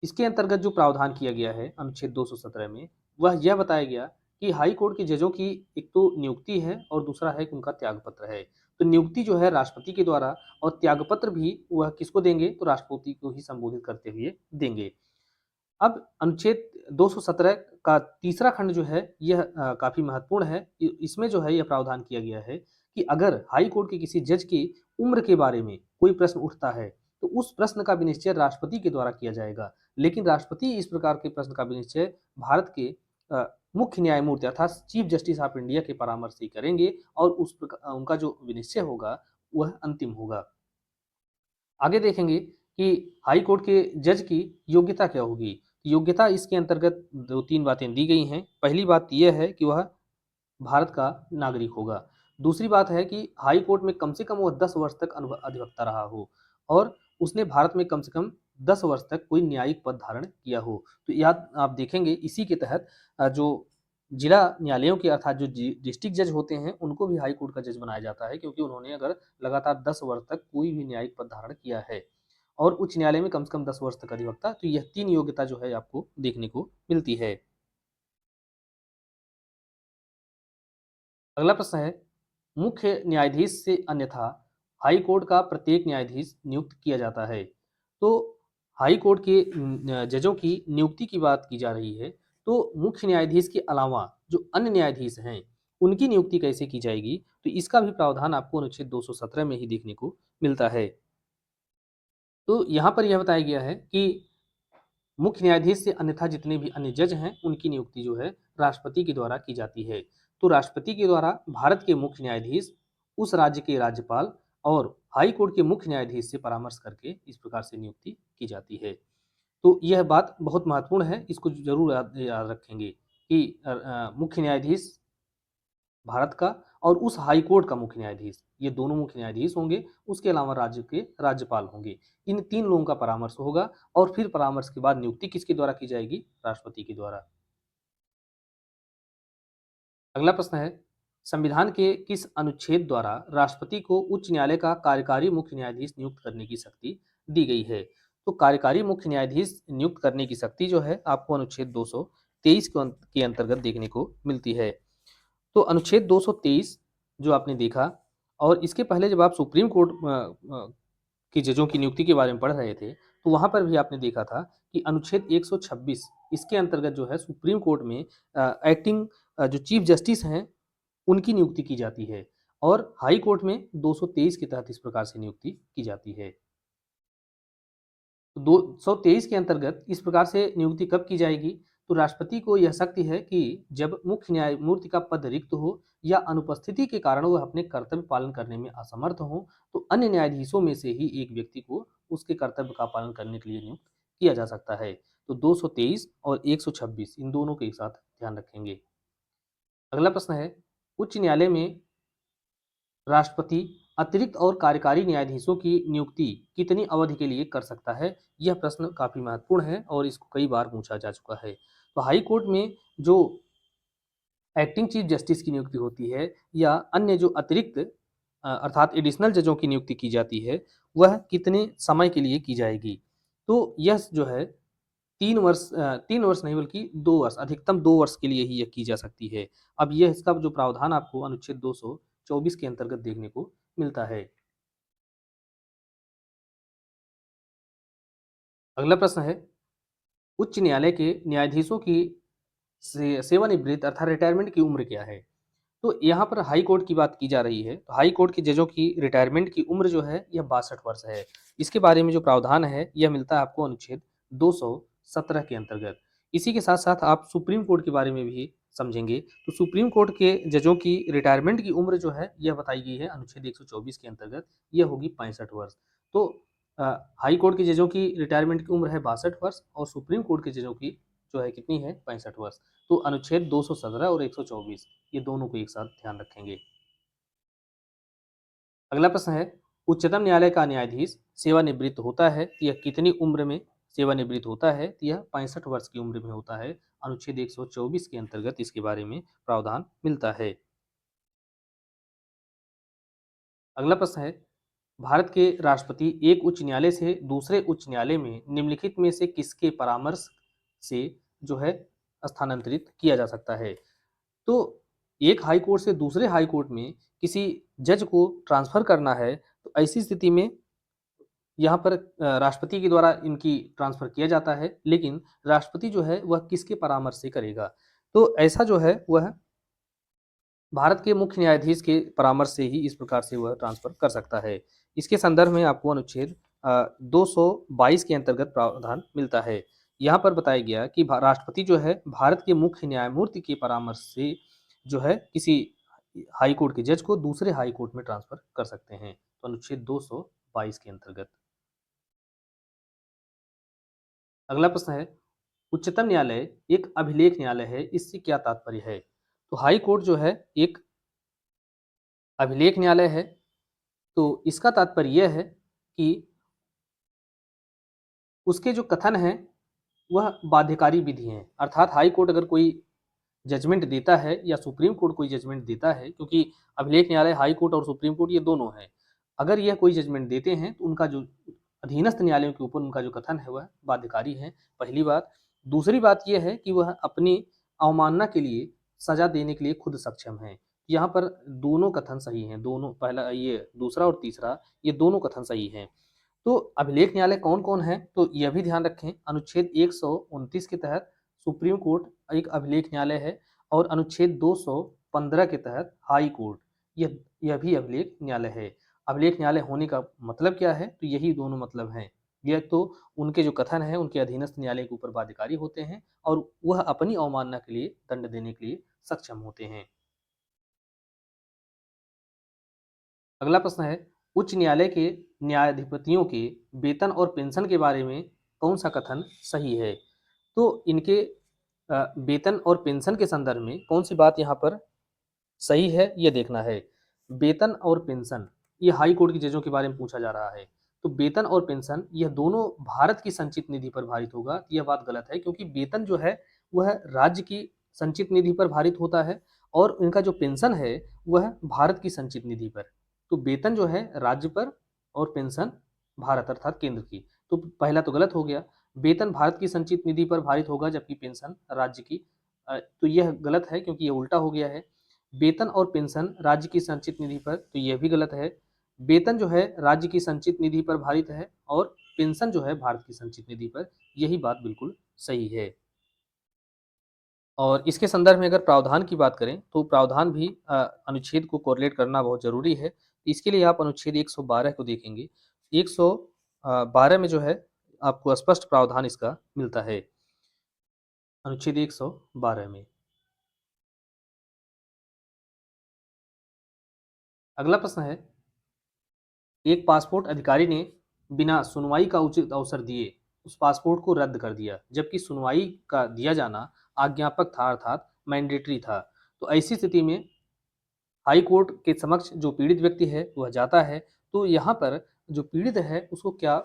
इसके अंतर्गत जो प्रावधान किया गया है अनुच्छेद 217 में, वह यह बताया गया कि हाई कोर्ट के जजों की एक तो नियुक्ति है और दूसरा है कि उनका त्यागपत्र है। तो नियुक्ति जो है राष्ट्रपति के द्वारा और त्यागपत्र भी वह किसको देंगे? तो राष्ट्रपति को ही संबोधित करते हुए देंगे। अब अनुच्छेद 217 का तीसरा खंड जो है यह काफी महत्वपूर्ण है। इसमें जो है यह प्रावधान किया गया है कि अगर हाई कोर्ट के किसी जज की उम्र के बारे में कोई प्रश्न उठता है तो उस प्रश्न का विनिश्चय राष्ट्रपति के द्वारा किया जाएगा, लेकिन राष्ट्रपति इस प्रकार के प्रश्न का विनिश्चय भारत के मुख्य न्यायमूर्ति अर्थात चीफ जस्टिस ऑफ इंडिया के परामर्श से करेंगे और उनका जो विनिश्चय होगा वह अंतिम होगा। आगे देखेंगे कि हाई कोर्ट के जज की योग्यता क्या होगी। योग्यता इसके अंतर्गत 2-3 बातें दी गई हैं। पहली बात यह है कि वह भारत का नागरिक होगा। दूसरी बात है कि हाई कोर्ट में कम से कम वह 10 वर्ष तक अधिवक्ता रहा हो और उसने भारत में कम से कम 10 वर्ष तक कोई न्यायिक पद धारण किया हो। तो याद आप देखेंगे इसी के तहत जो जिला न्यायालयों के अर्थात जो डिस्ट्रिक्ट जज होते हैं उनको भी हाई कोर्ट का जज बनाया जाता है, क्योंकि उन्होंने अगर लगातार 10 वर्ष तक कोई भी न्यायिक पद धारण किया है और उच्च न्यायालय में कम से कम 10 वर्ष तक अधिवक्ता। तो यह 3 योग्यता जो है आपको देखने को मिलती है। अगला प्रश्न है, मुख्य न्यायाधीश से अन्यथा हाई कोर्ट का प्रत्येक न्यायाधीश नियुक्त किया जाता है। तो हाई कोर्ट के जजों की नियुक्ति की बात की जा रही है, तो मुख्य न्यायाधीश के अलावा जो अन्य न्यायाधीश हैं उनकी नियुक्ति कैसे की जाएगी? तो इसका भी प्रावधान आपको अनुच्छेद 217 में ही देखने को मिलता है। तो यहाँ पर यह बताया गया है कि मुख्य न्यायाधीश से अन्यथा जितने भी अन्य जज हैं उनकी नियुक्ति जो है राष्ट्रपति के द्वारा की जाती है। तो राष्ट्रपति के द्वारा भारत के मुख्य न्यायाधीश उस राज्य के राज्यपाल और हाई कोर्ट के मुख्य न्यायाधीश से परामर्श करके इस प्रकार से नियुक्ति की जाती है। तो यह बात बहुत महत्वपूर्ण है, इसको ज़रूर याद याद रखेंगे कि मुख्य न्यायाधीश भारत का और उस हाई कोर्ट का मुख्य न्यायाधीश, ये दोनों मुख्य न्यायाधीश होंगे, उसके अलावा राज्य के राज्यपाल होंगे। इन 3 लोगों का परामर्श होगा और फिर परामर्श के बाद नियुक्ति किसके द्वारा की जाएगी? राष्ट्रपति के द्वारा। अगला प्रश्न है, संविधान के किस अनुच्छेद द्वारा राष्ट्रपति को उच्च न्यायालय का कार्यकारी मुख्य न्यायाधीश नियुक्त करने की शक्ति दी गई है? तो कार्यकारी मुख्य न्यायाधीश नियुक्त करने की शक्ति जो है आपको अनुच्छेद 223 के अंतर्गत देखने को मिलती है। तो अनुच्छेद 223 जो आपने देखा और इसके पहले जब आप सुप्रीम कोर्ट की जजों की नियुक्ति के बारे में पढ़ रहे थे, तो वहाँ पर भी आपने देखा था कि अनुच्छेद 126 इसके अंतर्गत जो है सुप्रीम कोर्ट में एक्टिंग जो चीफ जस्टिस हैं, उनकी नियुक्ति की जाती है और हाई कोर्ट में 223 के तहत इस प्रकार से नियुक्ति की जाती है। 223 के अंतर्गत इस प्रकार से नियुक्ति कब की जाएगी? तो राष्ट्रपति को यह शक्ति है कि जब मुख्य न्यायमूर्ति का पद रिक्त हो या अनुपस्थिति के कारण वह अपने कर्तव्य पालन करने में असमर्थ हो, तो अन्य न्यायाधीशों में से ही एक व्यक्ति को उसके कर्तव्य का पालन करने के लिए नियुक्त किया जा सकता है। तो 223 और 126 इन दोनों को एक साथ ध्यान रखेंगे। अगला प्रश्न है, उच्च न्यायालय में राष्ट्रपति अतिरिक्त और कार्यकारी न्यायाधीशों की नियुक्ति कितनी अवधि के लिए कर सकता है? यह प्रश्न काफ़ी महत्वपूर्ण है और इसको कई बार पूछा जा चुका है। तो हाई कोर्ट में जो एक्टिंग चीफ जस्टिस की नियुक्ति होती है या अन्य जो अतिरिक्त अर्थात एडिशनल जजों की नियुक्ति की जाती है, वह कितने समय के लिए की जाएगी? तो यह जो है 3 वर्ष नहीं बल्कि 2 वर्ष, अधिकतम 2 वर्ष के लिए ही यह की जा सकती है। अब यह इसका जो प्रावधान आपको अनुच्छेद 224 के अंतर्गत देखने को मिलता है। अगला प्रश्न है, उच्च न्यायालय के न्यायाधीशों की सेवानिवृत्त अर्थात रिटायरमेंट की उम्र क्या है? तो यहाँ पर हाई कोर्ट की बात की जा रही है। तो हाई कोर्ट के जजों की रिटायरमेंट की उम्र जो है यह 62 वर्ष है। इसके बारे में जो प्रावधान है यह मिलता है आपको अनुच्छेद 217 के अंतर्गत। इसी के साथ-साथ आप सुप्रीम कोर्ट के बारे में भी समझेंगे। तो सुप्रीम कोर्ट के जजों की रिटायरमेंट की उम्र जो है यह बताई गई है अनुच्छेद 124 के अंतर्गत, यह होगी 65 वर्ष। तो अ, हाई कोर्ट के जजों की रिटायरमेंट की उम्र है 62 वर्ष और सुप्रीम कोर्ट के जजों की जो है कितनी है? 65 वर्ष। तो अनुच्छेद 217 और 124 ये दोनों को एक साथ ध्यान रखेंगे। अगला प्रश्न है, उच्चतम न्यायालय का न्यायाधीश सेवानिवृत्त होता है तो यह कितनी उम्र में सेवानिवृत्त होता है? तो यह 65 वर्ष की उम्र में होता है। अनुच्छेद 124 के अंतर्गत इसके बारे में प्रावधान मिलता है। अगला प्रश्न है, भारत के राष्ट्रपति एक उच्च न्यायालय से दूसरे उच्च न्यायालय में निम्नलिखित में से किसके परामर्श से जो है स्थानांतरित किया जा सकता है? तो एक हाई कोर्ट से दूसरे हाई कोर्ट में किसी जज को ट्रांसफ़र करना है, तो ऐसी स्थिति में यहाँ पर राष्ट्रपति के द्वारा इनकी ट्रांसफ़र किया जाता है, लेकिन राष्ट्रपति जो है वह किसके परामर्श से करेगा? तो ऐसा जो है वह भारत के मुख्य न्यायाधीश के परामर्श से ही इस प्रकार से वह ट्रांसफ़र कर सकता है। इसके संदर्भ में आपको अनुच्छेद 222 के अंतर्गत प्रावधान मिलता है। यहाँ पर बताया गया कि राष्ट्रपति जो है भारत के मुख्य न्यायमूर्ति के परामर्श से जो है किसी हाई कोर्ट के जज को दूसरे हाई कोर्ट में ट्रांसफ़र कर सकते हैं। तो अनुच्छेद 222 के अंतर्गत। अगला प्रश्न है, उच्चतम न्यायालय एक अभिलेख न्यायालय है, इससे क्या तात्पर्य है? तो हाई कोर्ट जो है एक अभिलेख न्यायालय है, तो इसका तात्पर्य यह है कि उसके जो कथन हैं, वह बाध्यकारी विधि हैं। अर्थात हाई कोर्ट अगर कोई जजमेंट देता है या सुप्रीम कोर्ट कोई जजमेंट देता है, क्योंकि अभिलेख न्यायालय हाई कोर्ट और सुप्रीम कोर्ट ये दोनों हैं। अगर यह कोई जजमेंट देते हैं, तो उनका जो अधीनस्थ न्यायालयों के ऊपर उनका जो कथन है, वह बाध्यकारी है, पहली बात। दूसरी बात ये है कि वह अपनी अवमानना के लिए सज़ा देने के लिए खुद सक्षम हैं। यहाँ पर दोनों कथन सही हैं, दोनों पहला ये दूसरा और तीसरा ये दोनों कथन सही हैं। तो अभिलेख न्यायालय कौन-कौन है? तो यह भी ध्यान रखें, अनुच्छेद 129 के तहत सुप्रीम कोर्ट एक अभिलेख न्यायालय है और अनुच्छेद 215 के तहत हाई कोर्ट यह भी अभिलेख न्यायालय है। अभिलेख न्यायालय होने का मतलब क्या है? तो यही दोनों मतलब हैं। यह तो उनके जो कथन हैं, उनके अधीनस्थ न्यायालय के ऊपर बाध्यकारी होते हैं और वह अपनी अवमानना के लिए दंड देने के लिए सक्षम होते हैं। अगला प्रश्न है, उच्च न्यायालय के न्यायाधिपतियों के वेतन और पेंशन के बारे में कौन सा कथन सही है? तो इनके वेतन और पेंशन के संदर्भ में कौन सी बात यहाँ पर सही है, ये देखना है। वेतन और पेंशन, ये हाई कोर्ट की जजों के बारे में पूछा जा रहा है। तो वेतन और पेंशन यह दोनों भारत की संचित निधि पर भारित होगा, तो यह बात गलत है, क्योंकि वेतन जो है वह राज्य की संचित निधि पर भारित होता है और उनका जो पेंशन है वह भारत की संचित निधि पर। तो वेतन जो है राज्य पर और पेंशन भारत अर्थात केंद्र की। तो पहला तो गलत हो गया, वेतन भारत की संचित निधि पर भारित होगा जबकि पेंशन राज्य की। तो यह गलत है क्योंकि यह उल्टा हो गया है। वेतन और पेंशन राज्य की संचित निधि पर, तो यह भी गलत है। वेतन जो है राज्य की संचित निधि पर भारित है और पेंशन जो है भारत की संचित निधि पर, यही बात बिल्कुल सही है। और इसके संदर्भ में अगर प्रावधान की बात करें तो प्रावधान भी अनुच्छेद को कोरिलेट करना बहुत जरूरी है। इसके लिए आप अनुच्छेद 112 को देखेंगे। 112 में जो है आपको स्पष्ट प्रावधान इसका मिलता है, अनुच्छेद 112 में। अगला प्रश्न है, एक पासपोर्ट अधिकारी ने बिना सुनवाई का उचित अवसर दिए उस पासपोर्ट को रद्द कर दिया, जबकि सुनवाई का दिया जाना आज्ञापक था अर्थात मैंडेटरी था। तो ऐसी स्थिति में हाई कोर्ट के समक्ष जो पीड़ित व्यक्ति है वह जाता है। तो यहाँ पर जो पीड़ित है उसको क्या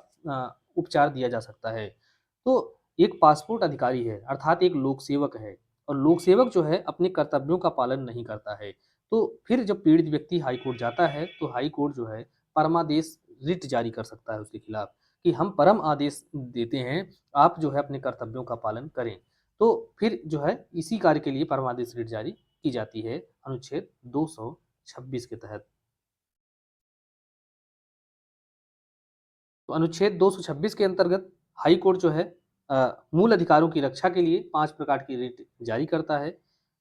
उपचार दिया जा सकता है? तो एक पासपोर्ट अधिकारी है अर्थात एक लोक सेवक है, और लोक सेवक जो है अपने कर्तव्यों का पालन नहीं करता है। तो फिर जब पीड़ित व्यक्ति हाई कोर्ट जाता है तो हाई कोर्ट जो है परमादेश रिट जारी कर सकता है उसके खिलाफ, कि हम परम आदेश देते हैं, आप जो है अपने कर्तव्यों का पालन करें। तो फिर जो है इसी कार्य के लिए परमादेश रिट जारी की जाती है अनुच्छेद 226 के तहत। तो अनुच्छेद 226 के अंतर्गत हाई कोर्ट जो है मूल अधिकारों की रक्षा के लिए 5 प्रकार की रिट जारी करता है।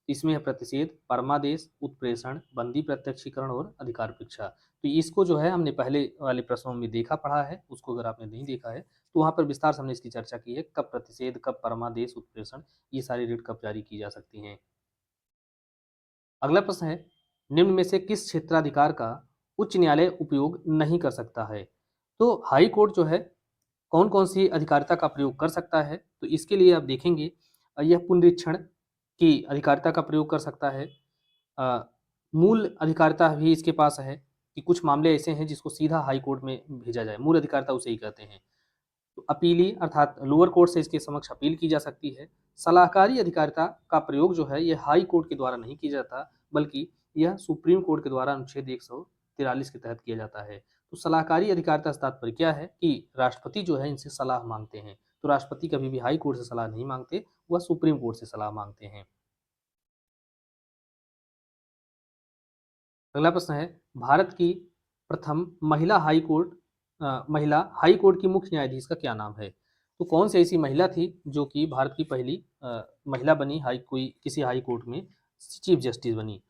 इसमें है प्रतिषेध, परमादेश, उत्प्रेषण, बंदी प्रत्यक्षीकरण और अधिकारोपेक्षा। तो इसको जो है हमने पहले वाले प्रश्नों में देखा पढ़ा है, उसको अगर आपने नहीं देखा है तो वहाँ पर विस्तार से हमने इसकी चर्चा की है, कब प्रतिषेध, कब परमादेश, उत्प्रेषण, ये सारी रिट कब जारी की जा सकती हैं। अगला प्रश्न है, निम्न में से किस क्षेत्राधिकार का उच्च न्यायालय उपयोग नहीं कर सकता है? तो हाई कोर्ट जो है कौन कौन सी अधिकारिता का प्रयोग कर सकता है? तो इसके लिए आप देखेंगे यह पुनरीक्षण की अधिकारिता का प्रयोग कर सकता है। अ, मूल अधिकारिता भी इसके पास है कि कुछ मामले ऐसे हैं जिसको सीधा हाई कोर्ट में भेजा जाए, मूल अधिकारिता उसे ही कहते हैं। तो अपीली अर्थात लोअर कोर्ट से इसके समक्ष अपील की जा सकती है। सलाहकारी अधिकारिता का प्रयोग जो है यह हाई कोर्ट के द्वारा नहीं किया जाता, बल्कि यह सुप्रीम कोर्ट के द्वारा अनुच्छेद 143 के तहत किया जाता है। तो सलाहकारी अधिकारिता से तात्पर्य क्या है कि राष्ट्रपति जो है इनसे सलाह मांगते हैं। तो राष्ट्रपति कभी भी हाई कोर्ट से सलाह नहीं मांगते, वह सुप्रीम कोर्ट से सलाह मांगते हैं। अगला प्रश्न है, भारत की प्रथम महिला हाई कोर्ट की मुख्य न्यायाधीश का क्या नाम है? तो कौन सी ऐसी महिला थी जो कि भारत की पहली महिला बनी किसी हाई कोर्ट में चीफ जस्टिस बनी?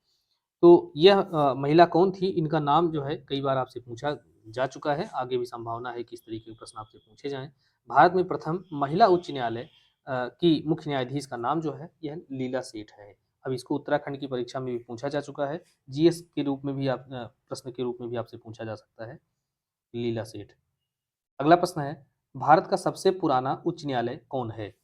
तो यह महिला कौन थी, इनका नाम जो है कई बार आपसे पूछा जा चुका है, आगे भी संभावना है कि इस तरीके के प्रश्न आपसे पूछे जाएं। भारत में प्रथम महिला उच्च न्यायालय की मुख्य न्यायाधीश का नाम जो है यह लीला सेठ है। अब इसको उत्तराखंड की परीक्षा में भी पूछा जा चुका है, जीएस के रूप में भी आप प्रश्न के रूप में भी आपसे पूछा जा सकता है, लीला सेठ। अगला प्रश्न है, भारत का सबसे पुराना उच्च न्यायालय कौन है?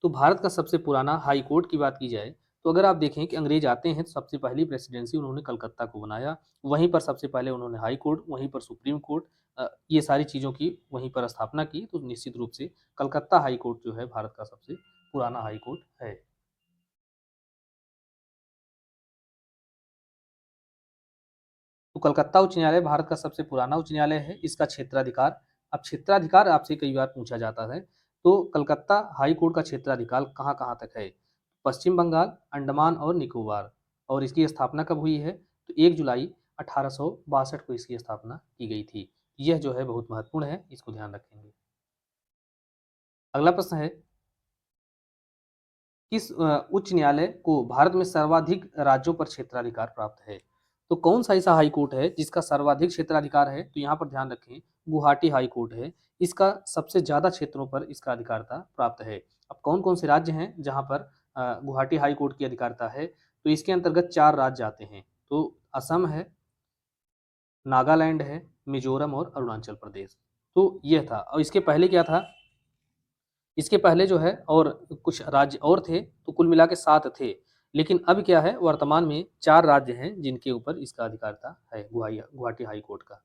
तो भारत का सबसे पुराना हाई कोर्ट की बात की जाए तो अगर आप देखें कि अंग्रेज आते हैं तो सबसे पहली प्रेसिडेंसी उन्होंने कलकत्ता को बनाया, वहीं पर सबसे पहले उन्होंने हाई कोर्ट, वहीं पर सुप्रीम कोर्ट, ये सारी चीज़ों की वहीं पर स्थापना की। तो निश्चित रूप से कलकत्ता हाई कोर्ट जो है भारत का सबसे पुराना हाई कोर्ट है। तो कलकत्ता उच्च न्यायालय भारत का सबसे पुराना उच्च न्यायालय है। इसका क्षेत्राधिकार, अब क्षेत्राधिकार आपसे कई बार पूछा जाता है, तो कलकत्ता हाई कोर्ट का क्षेत्राधिकार कहाँ कहाँ तक है? पश्चिम बंगाल, अंडमान और निकोबार। और इसकी स्थापना कब हुई है? तो 1 जुलाई 1862 को इसकी स्थापना की गई थी। यह जो है बहुत महत्वपूर्ण है, इसको ध्यान रखेंगे। अगला प्रश्न है, किस उच्च न्यायालय को भारत में सर्वाधिक राज्यों पर क्षेत्राधिकार प्राप्त है? तो कौन सा ऐसा हाई कोर्ट है जिसका सर्वाधिक क्षेत्राधिकार है? तो यहाँ पर ध्यान रखें, गुवाहाटी हाई कोर्ट है। इसका सबसे ज़्यादा क्षेत्रों पर इसका अधिकारिता प्राप्त है। अब कौन-कौन से राज्य हैं जहाँ पर गुवाहाटी हाई कोर्ट की अधिकारिता है? तो इसके अंतर्गत 4 राज्य आते हैं। तो असम है, नागालैंड है, मिजोरम और अरुणाचल प्रदेश। तो यह था। और इसके पहले क्या था, इसके पहले जो है और कुछ राज्य और थे, तो कुल मिला के 7 थे। लेकिन अब क्या है, वर्तमान में 4 राज्य हैं जिनके ऊपर इसका अधिकारिता है, गुवाहाटी हाई कोर्ट का।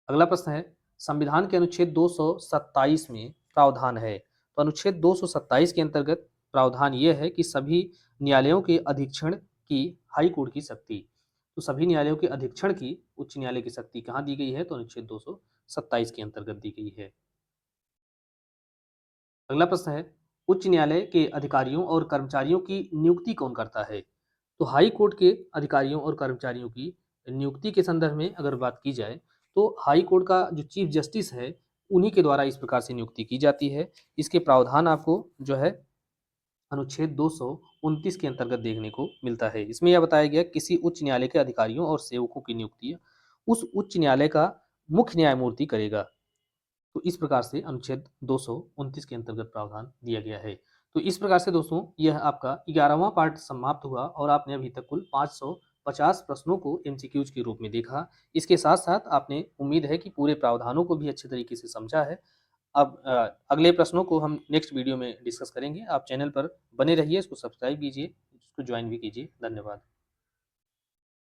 अगला प्रश्न है, संविधान के अनुच्छेद 227 में प्रावधान है। तो अनुच्छेद 227 के अंतर्गत प्रावधान यह है कि सभी न्यायालयों के अधीक्षण की हाई कोर्ट की शक्ति, तो सभी न्यायालयों के अधीक्षण की उच्च न्यायालय की शक्ति कहाँ दी गई है, तो अनुच्छेद 227 के अंतर्गत दी गई है। अगला प्रश्न है, उच्च न्यायालय के अधिकारियों और कर्मचारियों की नियुक्ति कौन करता है। तो हाई कोर्ट के अधिकारियों और कर्मचारियों की नियुक्ति के संदर्भ में अगर बात की जाए, तो हाई कोर्ट का जो चीफ जस्टिस है, उन्हीं के द्वारा इस प्रकार से नियुक्ति की जाती है। इसके प्रावधान आपको जो है अनुच्छेद 229 के अंतर्गत देखने को मिलता है। इसमें यह बताया गया, किसी उच्च न्यायालय के अधिकारियों और सेवकों की नियुक्ति उस उच्च न्यायालय का मुख्य न्यायमूर्ति करेगा। तो इस प्रकार से अनुच्छेद 229 के अंतर्गत प्रावधान दिया गया है। तो इस प्रकार से दोस्तों, यह आपका 11वां पार्ट समाप्त हुआ और आपने अभी तक कुल 550 प्रश्नों को एमसीक्यूज के रूप में देखा। इसके साथ साथ आपने, उम्मीद है कि पूरे प्रावधानों को भी अच्छे तरीके से समझा है। अब अगले प्रश्नों को हम नेक्स्ट वीडियो में डिस्कस करेंगे। आप चैनल पर बने रहिए, इसको सब्सक्राइब कीजिए, इसको ज्वाइन भी कीजिए। धन्यवाद।